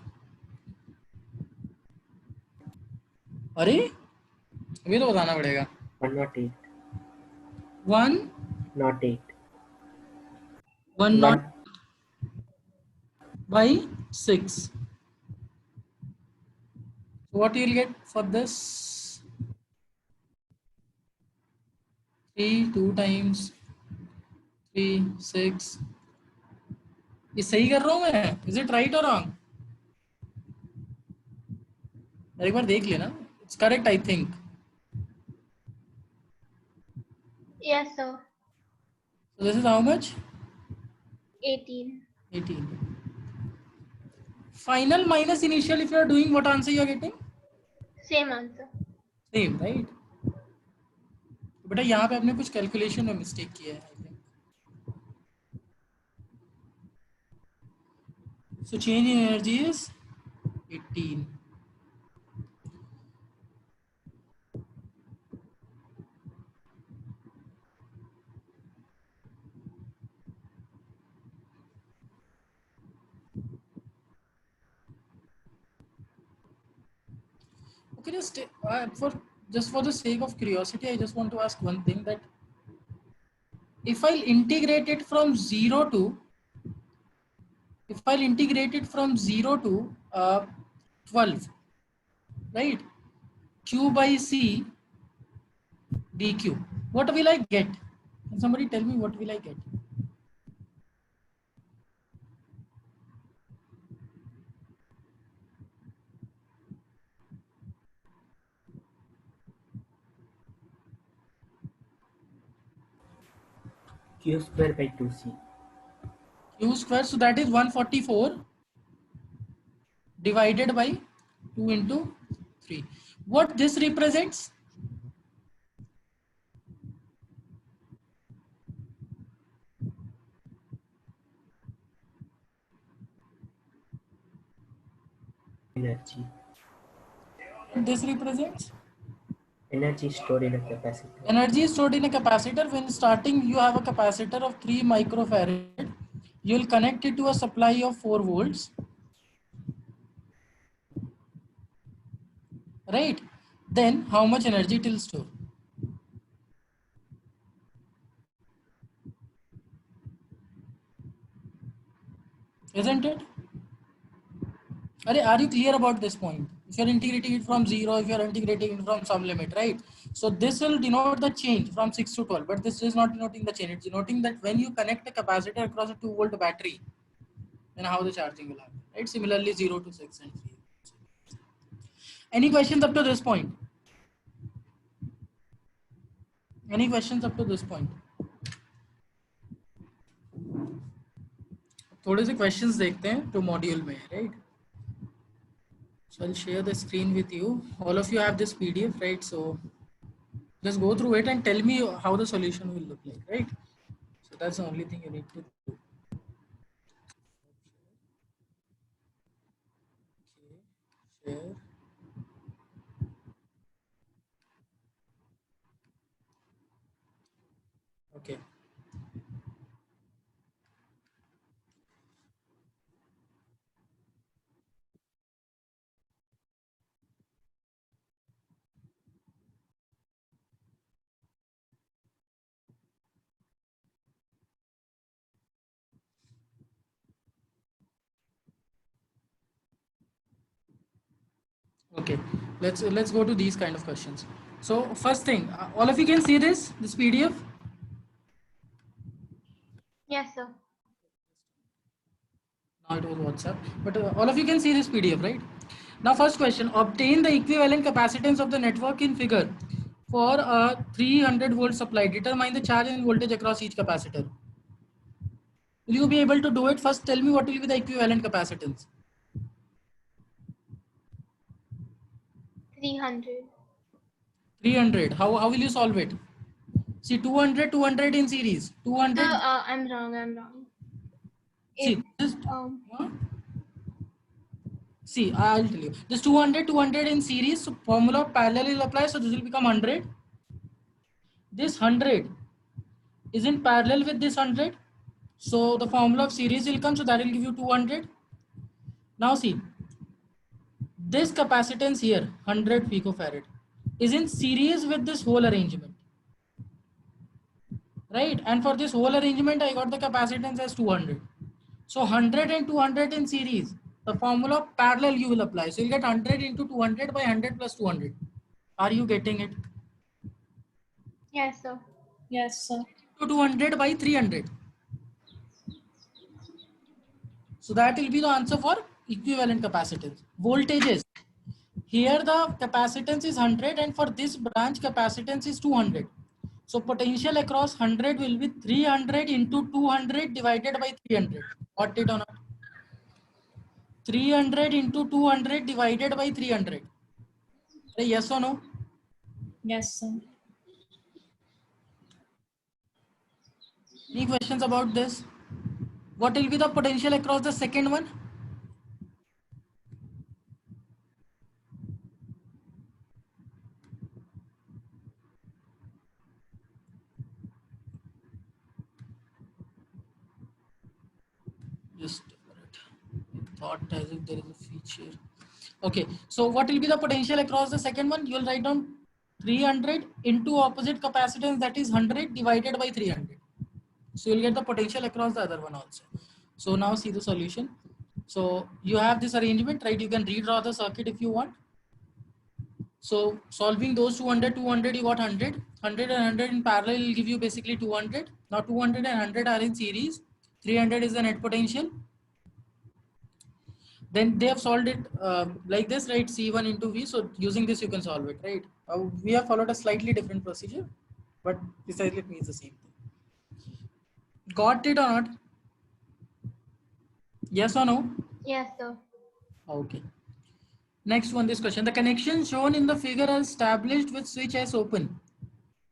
अरे अभी तो बताना पड़ेगा. 108. 1 Not 8. 1 not by 6. So what you will get for this? 3 2 times 3 6. ये सही कर रहा हूँ मैं? Is it right or wrong? एक बार देख लेना. It's correct, I think. Yes, sir. So this is how much? 18. 18. Final minus initial, if you are doing, what answer you are getting? Same answer. Same, right? बेटा यहाँ पे आपने कुछ calculation में mistake किया है, I think. So change in energy is 18. Okay, just for the sake of curiosity, I just want to ask one thing, that if I'll integrate it from 0 to 12, right? Q by C dq, what will I get? Can somebody tell me what will I get? Q square by 2C. Q square, so that is 144 divided by 2 into 3. What this represents? Energy. This represents Energy stored in a capacitor. energy stored in a capacitor. When starting, you have a capacitor of 3 microfarad. You will connect it to a supply of 4 volts. Right? Then how much energy it will store? Isn't it? Are you clear about this point? If you are integrating it from 0, if you are integrating it from some limit, right? So this will denote the change from 6 to 12, but this is not denoting the change. It's denoting that when you connect a capacitor across a 2-volt battery, then how the charging will happen, right? Similarly, 0 to 6 and 3. Any questions up to this point? Any questions up to this point? थोड़े से questions देखते हैं तो module में, right? So I'll share the screen with you. All of you have this PDF, right? So just go through it and tell me how the solution will look like, right? So that's the only thing you need to do. Okay, share. Okay. Okay, let's go to these kind of questions. So first thing, all of you can see this PDF. Yes, sir. Now it was WhatsApp, but all of you can see this PDF, right? Now first question, obtain the equivalent capacitance of the network in figure for a 300 volt supply. Determine the charge and voltage across each capacitor. Will you be able to do it? First tell me what will be the equivalent capacitance. 300. 300. How will you solve it? See, 200 in series. 200. I'm wrong. See, If, just um, see, I'll tell you. This 200 in series, so formula of parallel will apply, so this will become 100. This 100 is in parallel with this 100. So the formula of series will come, so that will give you 200. Now see, this capacitance here, 100 picofarad, is in series with this whole arrangement. Right? And for this whole arrangement, I got the capacitance as 200. So 100 and 200 in series. The formula of parallel you will apply. So you'll get 100 into 200 by 100 plus 200. Are you getting it? yes, sir. Yes, sir. To 200 by 300. So that will be the answer for equivalent capacitance. Voltages. Here the capacitance is 100 and for this branch capacitance is 200. So potential across 100 will be 300 into 200 divided by 300. Got it or not? 300 into 200 divided by 300. Yes or no? Yes, sir. Any questions about this? What will be the potential across the second one? Just a minute. Thought as if there is a feature. Okay, so what will be the potential across the second one? You will write down 300 into opposite capacitance, that is 100 divided by 300. So you'll get the potential across the other one also. So now see the solution. So you have this arrangement, right? You can redraw the circuit if you want. So solving those 200, you got 100. 100 and 100 in parallel will give you basically 200. Now 200 and 100 are in series. 300 is the net potential. Then they have solved it like this, right? C1 into V. So using this, you can solve it, right? We have followed a slightly different procedure, but precisely it means the same thing. Got it or not? Yes or no? Yes, sir. Okay. Next one, this question. The connection shown in the figure are established with switch S open.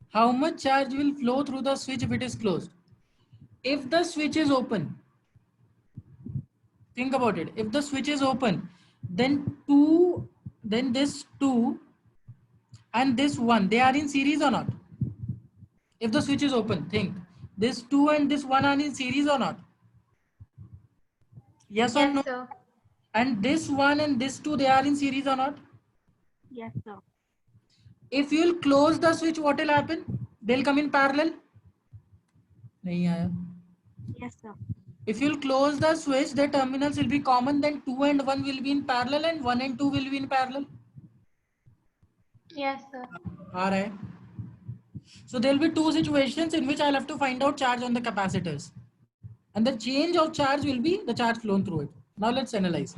How much charge will flow through the switch if it is closed? If the switch is open, think about it. If the switch is open, then this 2 and this 1, they are in series or not? If the switch is open, think. This 2 and this 1 are in series or not? Yes or no? Yes, sir. And this 1 and this 2, they are in series or not? Yes, sir. If you will close the switch, what will happen? They'll come in parallel. Nahi aaya. Yes, sir. If you will close the switch, the terminals will be common, then 2 and 1 will be in parallel and 1 and 2 will be in parallel. Yes, sir. All right. So there will be two situations in which I'll have to find out charge on the capacitors. And the change of charge will be the charge flown through it. Now let's analyze.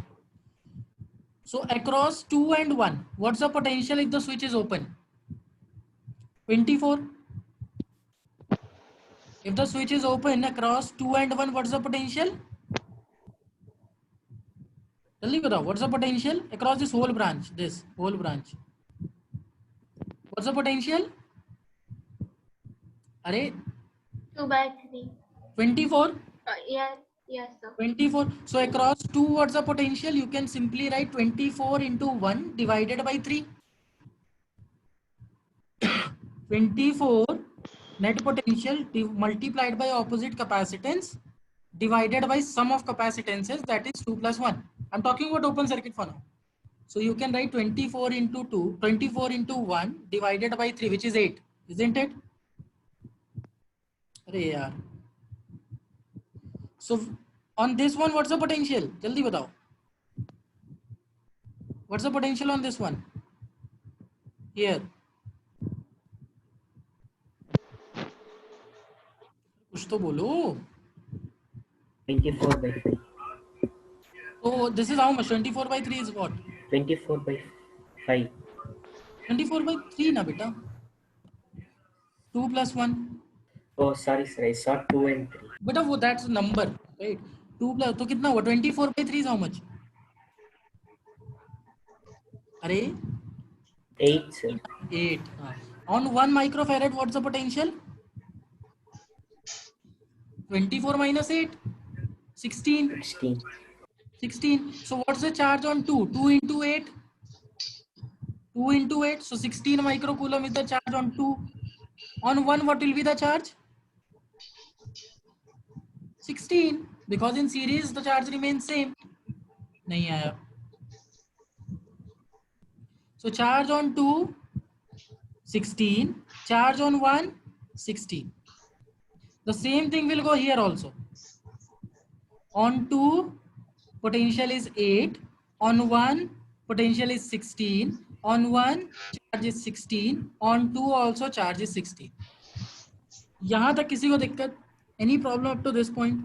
So across 2 and 1, what's the potential if the switch is open? 24. If the switch is open across 2 and 1, what's the potential? What's the potential across this whole branch? This whole branch. What's the potential? Array 2 by 3. 24. Yes, sir. 24. So across 2, what's the potential? You can simply write 24 into 1 divided by 3. 24 net potential multiplied by opposite capacitance divided by sum of capacitances, that is 2 plus 1. I'm talking about open circuit for now. So you can write 24 into 2, 24 into 1 divided by 3, which is 8, isn't it? Arey yaar. So on this one, what's the potential? Jaldi batao. What's the potential on this one? Here. कुछ तो बोलो. 24 by 5. So this is how much? 24 by 3 is what? 24 by 5. 24 by 3 na beta. 2 plus 1. Oh, sorry, sir. I saw 2 and 3. Beta वो that's a number, right? 2 plus तो कितना हुआ? 24 by 3 is how much? अरे 8, sir. 8. On 1 microfarad, what's the potential? 24 minus 8. 16. 16. 16. So what's the charge on 2? 2 into 8. 2 into 8. So 16 microcoulomb is the charge on 2. On 1, what will be the charge? 16. Because in series, the charge remains same. नहीं आया. So charge on 2, 16. Charge on 1, 16. The same thing will go here also. On 2, potential is 8. On 1, potential is 16. On 1, charge is 16. On 2 also charge is 16. यहाँ तक किसी को दिक्कत? Any problem up to this point?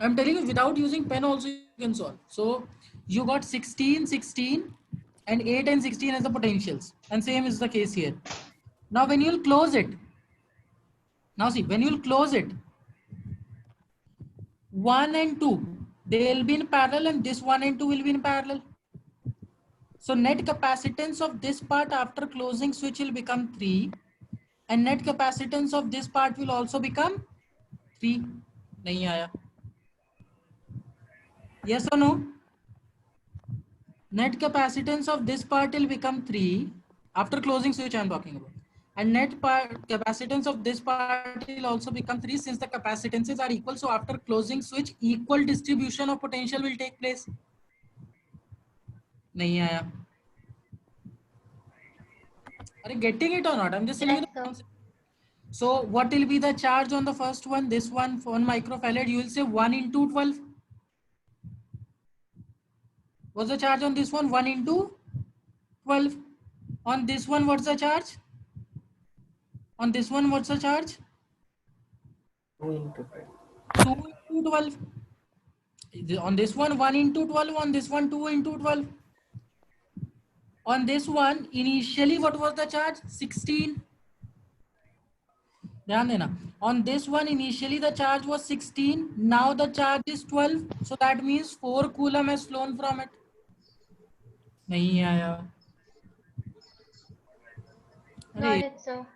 I'm telling you, without using pen also you can solve. So you got 16, 16 and 8 and 16 as the potentials. And same is the case here. Now when you'll close it, now see, when you'll close it, 1 and 2, they'll be in parallel and this 1 and 2 will be in parallel. So net capacitance of this part after closing switch will become 3 and net capacitance of this part will also become 3. नहीं आया. Yes or no? Net capacitance of this part will become 3 after closing switch I'm talking about. And net capacitance of this part will also become 3 since the capacitances are equal. So after closing switch, equal distribution of potential will take place. नहीं आया. Are you getting it or not? I'm just telling you the concept. So what will be the charge on the first one? This one, 1 microfarad, you will say 1 into 12. What's the charge on this one? 1 into 12. On this one, what's the charge? On this one, what's the charge? 2 into 2 into 12. On this one, 1 into 12. On this one, 2 into 12. On this one, initially, what was the charge? 16. ध्यान देना. On this one, initially the charge was 16. Now the charge is 12. So that means 4 coulomb has flown from it. नहीं आया. Got it, sir.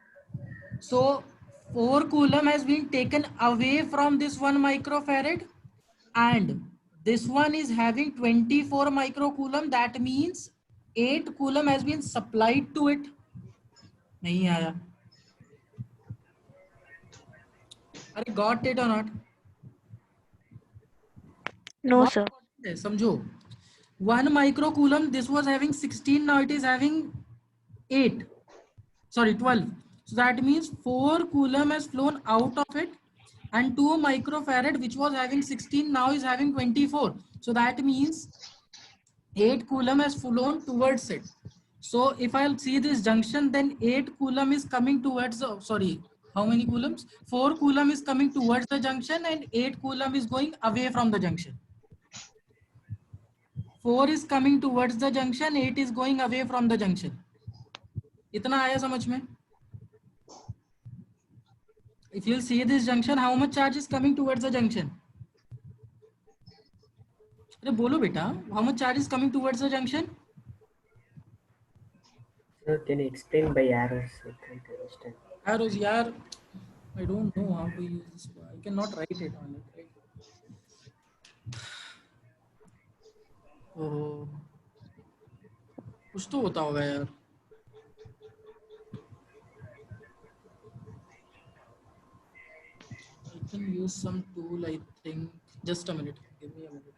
So 4 coulomb has been taken away from this 1 microfarad and this one is having 24 microcoulomb. That means 8 coulomb has been supplied to it. नहीं आया. अरे got it or not? No, sir. समझो. 1 microcoulomb, this was having 16, now it is having 8. Sorry, 12. So that means 4 coulomb has flown out of it and 2 microfarad which was having 16 now is having 24. So that means 8 coulomb has flown towards it. So if I'll see this junction, then 8 coulomb is coming towards the, sorry, how many coulombs? 4 coulomb is coming towards the junction and 8 coulomb is going away from the junction. 4 is coming towards the junction, 8 is going away from the junction. इतना आया समझ में? If you see this junction, how much charge is coming towards the junction? अरे बोलो बेटा, how much charge is coming towards the junction? Sir, can you explain by arrows? I can't understand. Arrows, yaar, I don't know how to use this. I cannot write it on it. Right? Oh, कुछ तो होता होगा यार. I can use some tool, I think. Just a minute. Give me a minute.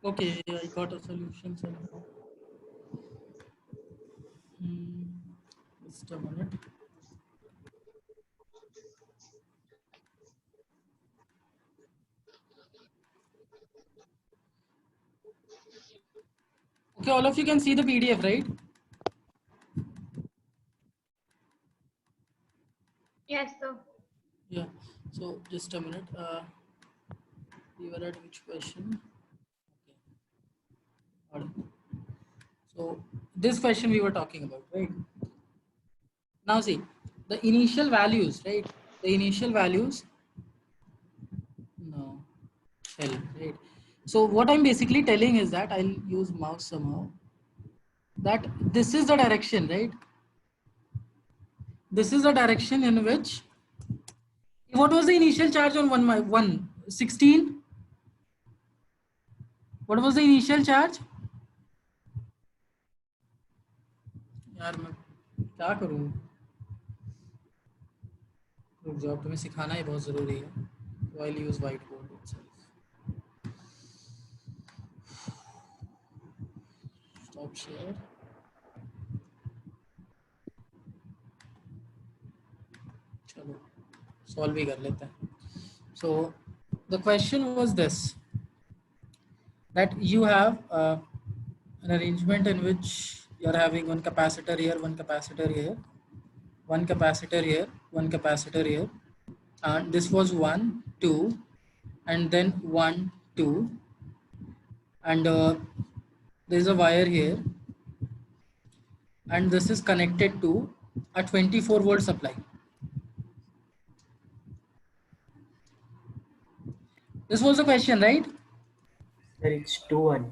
Okay, I got a solution somehow. Just a minute. Okay, all of you can see the PDF, right? Yes, sir. Yeah. So just a minute. We were at which question? Okay. So this question we were talking about, right? Now see the initial values, right? The initial values. No, shell, right? So what I'm basically telling is that I'll use mouse somehow. That this is the direction, right? This is the direction in which. What was the initial charge on 16? What was the initial charge? यार मैं क्या करूँ? रुक जाओ, तुम्हें सिखाना ही बहुत जरूरी है. So I'll use whiteboard itself. Stop share. चलो solve भी कर लेते हैं. So the question was this, that you have an arrangement in which you are having one capacitor here, one capacitor here, one capacitor here, one capacitor here, and this was 1, 2, and then 1, 2, and there is a wire here, and this is connected to a 24 volt supply. This was the question, right? Sir, it's 2-1.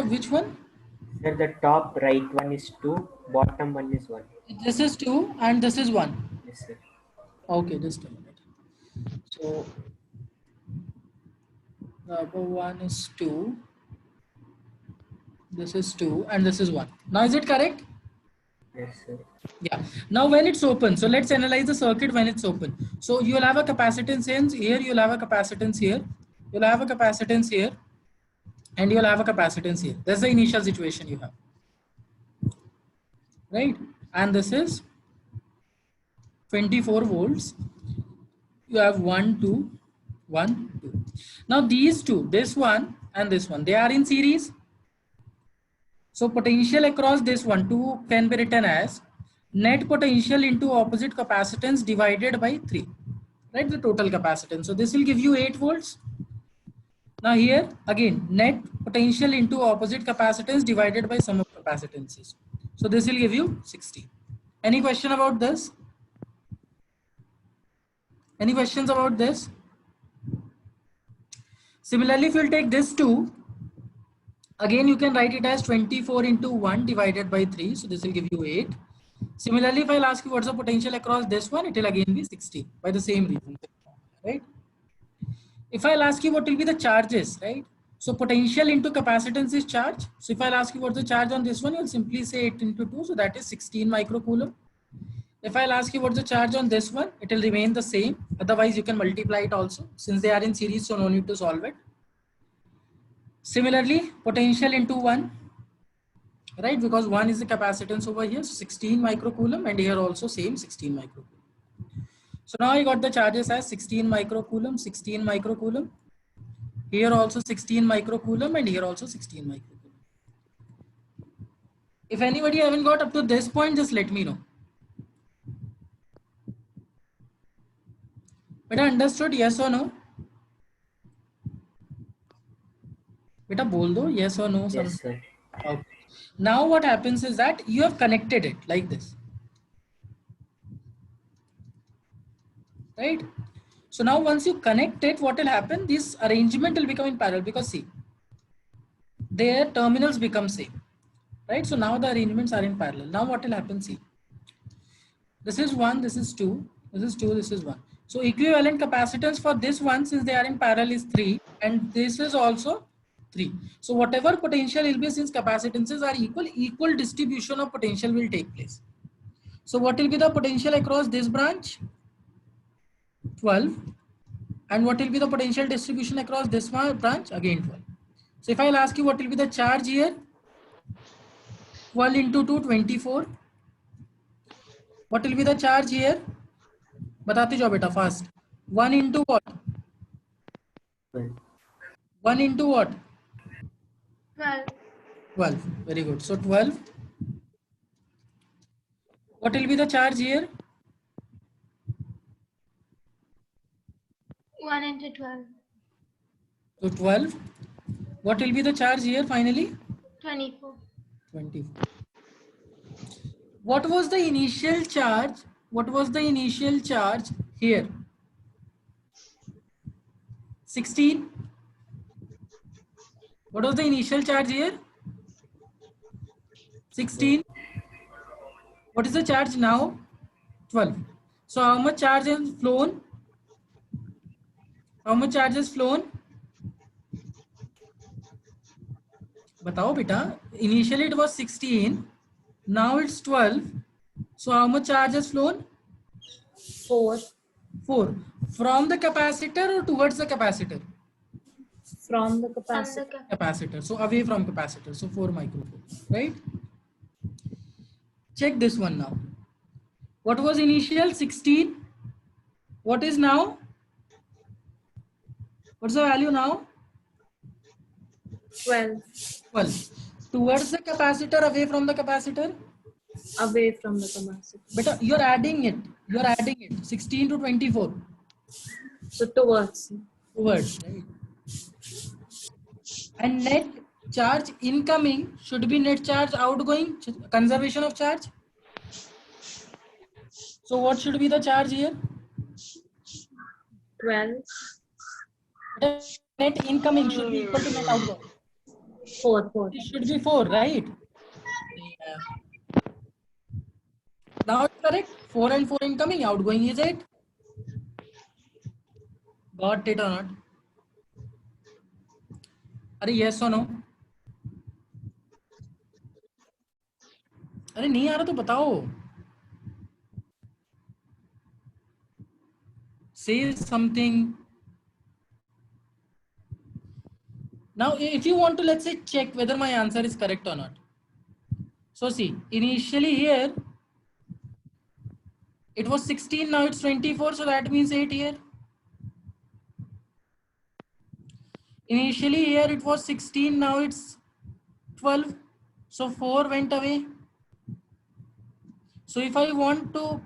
Which one? Sir, the top right one is 2, bottom one is 1. This is 2 and this is 1. Yes, sir. Okay, just a minute. So the above one is 2, this is 2, and this is 1. Now is it correct? Yes, sir. Yeah. Now when it's open, so let's analyze the circuit when it's open. So you'll have a capacitance here, you'll have a capacitance here, you'll have a capacitance here, and you'll have a capacitance here. That's the initial situation you have, right? And this is 24 volts. You have 1, 2, 1, 2. Now these two, this one and this one, they are in series. So potential across this one, 2 can be written as net potential into opposite capacitance divided by 3, right? The total capacitance. So this will give you 8 volts. Now here again, net potential into opposite capacitance divided by sum of capacitances. So this will give you 60. Any question about this? Any questions about this? Similarly, if you will take this 2, again you can write it as 24 into 1 divided by 3. So this will give you 8. Similarly, if I'll ask you what's the potential across this one, it will again be 60 by the same reason, right? If I'll ask you what will be the charges, right? So potential into capacitance is charge. So if I'll ask you what's the charge on this one, you'll simply say 8 into 2. So that is 16 microcoulomb. If I'll ask you what's the charge on this one, it will remain the same. Otherwise, you can multiply it also. Since they are in series, so no need to solve it. Similarly, potential into 1, right? Because 1 is the capacitance over here, so 16 microcoulomb, and here also same 16 microcoulomb. So now I got the charges as 16 microcoulomb, 16 microcoulomb. Here also 16 microcoulomb, and here also 16 microcoulomb. If anybody haven't got up to this point, just let me know. Beta understood? Yes or no? Beta bol do, yes or no? Yes, sir. Okay. Now what happens is that you have connected it like this, right? So now once you connect it, what will happen? This arrangement will become in parallel, because see, their terminals become same, right? So now the arrangements are in parallel. Now what will happen? See, this is 1, this is 2, this is 2, this is 1. So equivalent capacitance for this one, since they are in parallel, is 3, and this is also 3. So whatever potential will be, since capacitances are equal distribution of potential will take place. So what will be the potential across this branch? 12. And what will be the potential distribution across this one branch? Again 12. So if I'll ask you what will be the charge here? 12 into 2, 24. What will be the charge here? बताते जाओ बेटा fast. 1 into what? 1 into what? 12. 12. Very good. So 12. What will be the charge here? 1 into 12. So 12. What will be the charge here finally? 24. 24. What was the initial charge? What was the initial charge here? 16. What was the initial charge here? 16. What is the charge now? 12. So how much charge has flown? How much charge has flown? Batao beta. Initially it was 16. Now it's 12. So how much charge has flown? 4 4. From the capacitor or towards the capacitor? from the From capacitor. the Capacitor. So away from capacitor. So 4 microfarad. Right? Check this one now. What was initial? 16. What is now? What's the value now? 12 12. Towards the capacitor, away from the capacitor? away from the capacitor. But you're adding it. You're adding it. 16 to 24. So towards. Towards, right? And net charge incoming should be net charge outgoing, conservation of charge. So what should be the charge here? 12 Net incoming should be equal to net outgoing. 4 It should be 4, right? Yeah. Now it's correct. 4 and 4 incoming, outgoing is 8. Got it or not? अरे yes or no? अरे नहीं आ रहा तो बताओ. Say something. Now, if you want to, let's say, check whether my answer is correct or not. So see, initially here, it was 16, now it's 24, so that means 8 here. Initially here it was 16, now it's 12, so 4 went away. So if I want to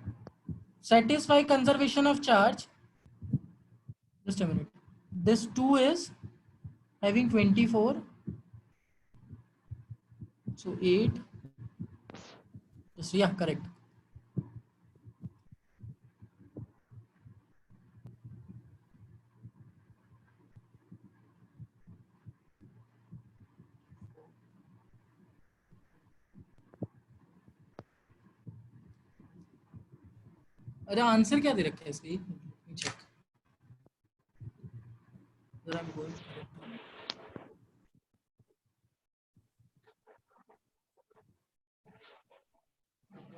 satisfy conservation of charge, just a minute, this 2 is having 24, so 8, so yeah, correct. अरे answer क्या दे रखा है इसकी? Check जरा मैं बोल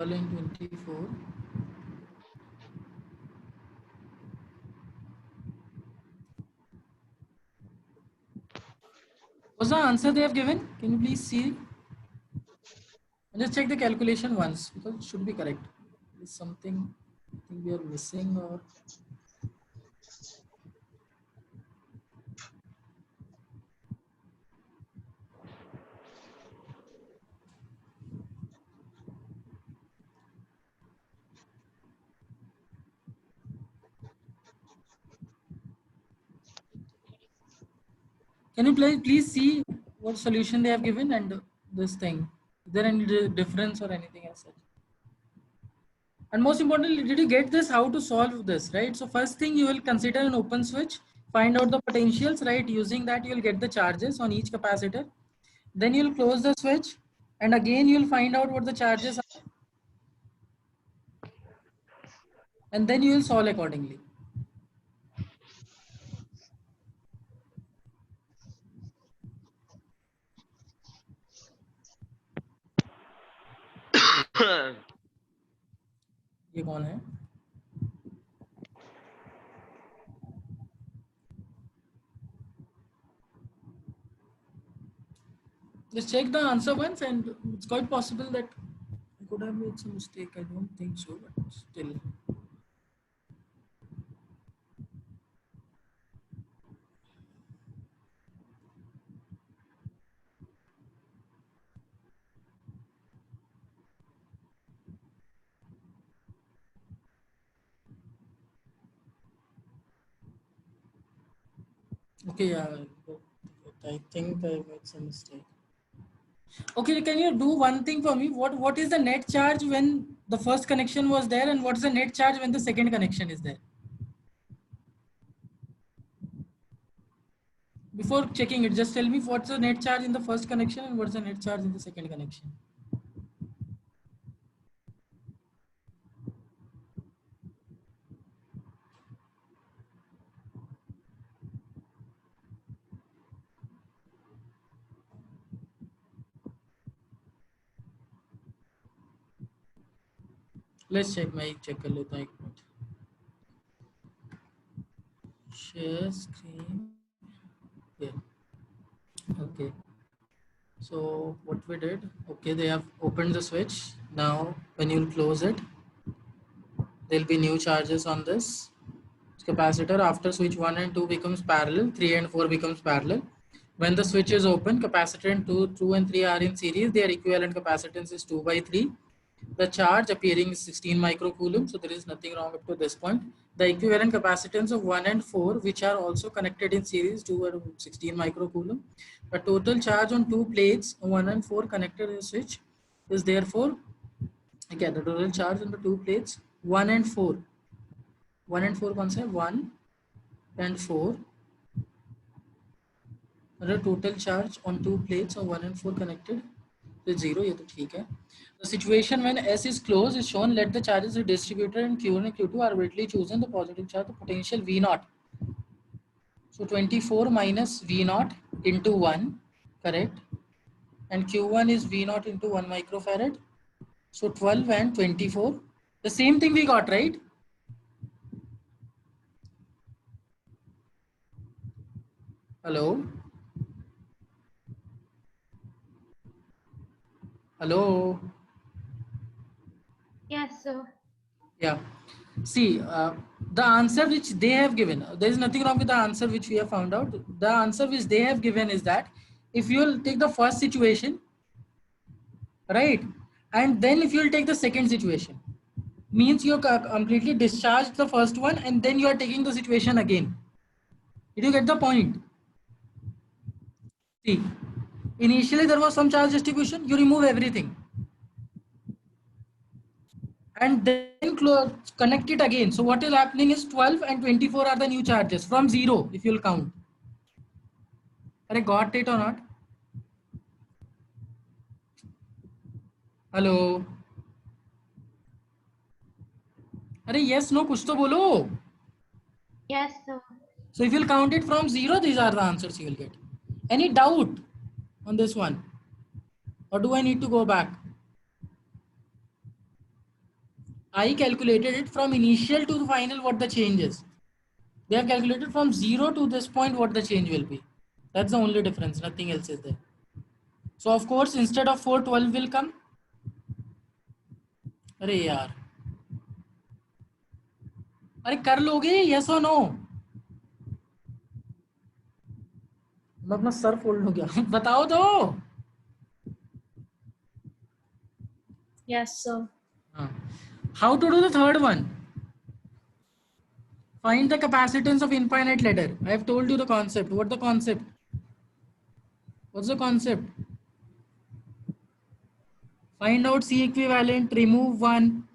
24. What's the answer they have given? Can you please see? Just check the calculation once because it should be correct. Is something I think we are missing or? Can you please see what solution they have given and this thing? Is there any difference or anything as such? And most importantly, did you get this? How to solve this, right? So first thing you will consider an open switch, find out the potentials, right? Using that you will get the charges on each capacitor. Then you'll close the switch and again you'll find out what the charges are. And then you will solve accordingly. ये कौन है? Let's check the answer once, and it's quite possible that I could have made some mistake. I don't think so, but still. Okay, yeah, but I think I made some mistake. Okay, can you do one thing for me? What is the net charge when the first connection was there, and what's the net charge when the second connection is there? Before checking it, just tell me what's the net charge in the first connection and what's the net charge in the second connection. Let's check. मैं check कर लेता हूँ एक minute. Share screen. Yeah. Okay. So what we did? Okay, they have opened the switch. Now when you close it, there'll be new charges on this capacitor. After switch 1 and 2 becomes parallel, 3 and 4 becomes parallel. When the switch is open, capacitor 2 and 3 are in series. Their equivalent capacitance is 2 by 3. The charge appearing is 16 microcoulomb, so there is nothing wrong up to this point. The equivalent capacitance of 1 and 4, which are also connected in series, 2 and 16 microcoulomb. The total charge on two plates, 1 and 4 connected in the switch, is therefore, again, the total charge on the two plates, 1 and 4. 1 and 4 कौन सा है? 1 and 4. The total charge on two plates of 1 and 4 connected is 0. ये तो ठीक है. The situation when S is closed is shown. Let the charges be distributed and Q1 and Q2 are arbitrarily chosen. The positive charge, the potential V0. So 24 minus V0 into 1, correct? And Q1 is V0 into 1 microfarad. So 12 and 24. The same thing we got, right? Hello? Hello? Yes, sir. Yeah. See, the answer which they have given, there is nothing wrong with the answer which we have found out. The answer which they have given is that if you will take the first situation, right, and then if you will take the second situation, means you completely discharged the first one and then you are taking the situation again. Did you get the point? See, initially there was some charge distribution, you remove everything. And then connect it again. So what is happening is 12 and 24 are the new charges from 0 if you'll count. Are I got it or not? Hello? Are yes, no, kuch to bolo. Yes, sir. So if you'll count it from 0, these are the answers you will get. Any doubt on this one? Or do I need to go back? I calculated it from initial to the final what the change is. They have calculated from 0 to this point what the change will be. That's the only difference. Nothing else is there. So of course, instead of 4, 12 will come. अरे यार, अरे कर लोगे? Yes or no? मैं अपना sir fold हो गया. बताओ तो. Yes, sir. How to do the third one? Find the capacitance of infinite ladder. I have told you the concept. What the concept? What's the concept? Find out C equivalent, remove 1.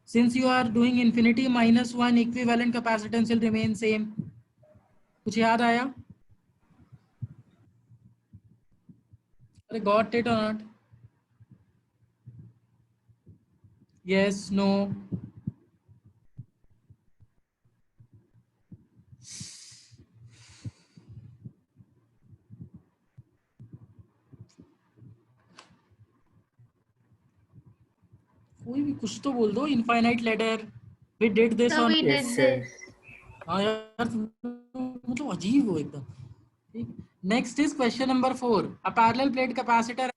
Since you are doing infinity minus 1, equivalent capacitance will remain same. कुछ याद आया? अरे got it or not? Yes, no. कोई भी कुछ तो बोल दो. Infinite ladder. We did this So on. we did Yes, sir. this. हाँ यार, मतलब अजीब हो एकदम. ठीक. Next is question number 4. A parallel plate capacitor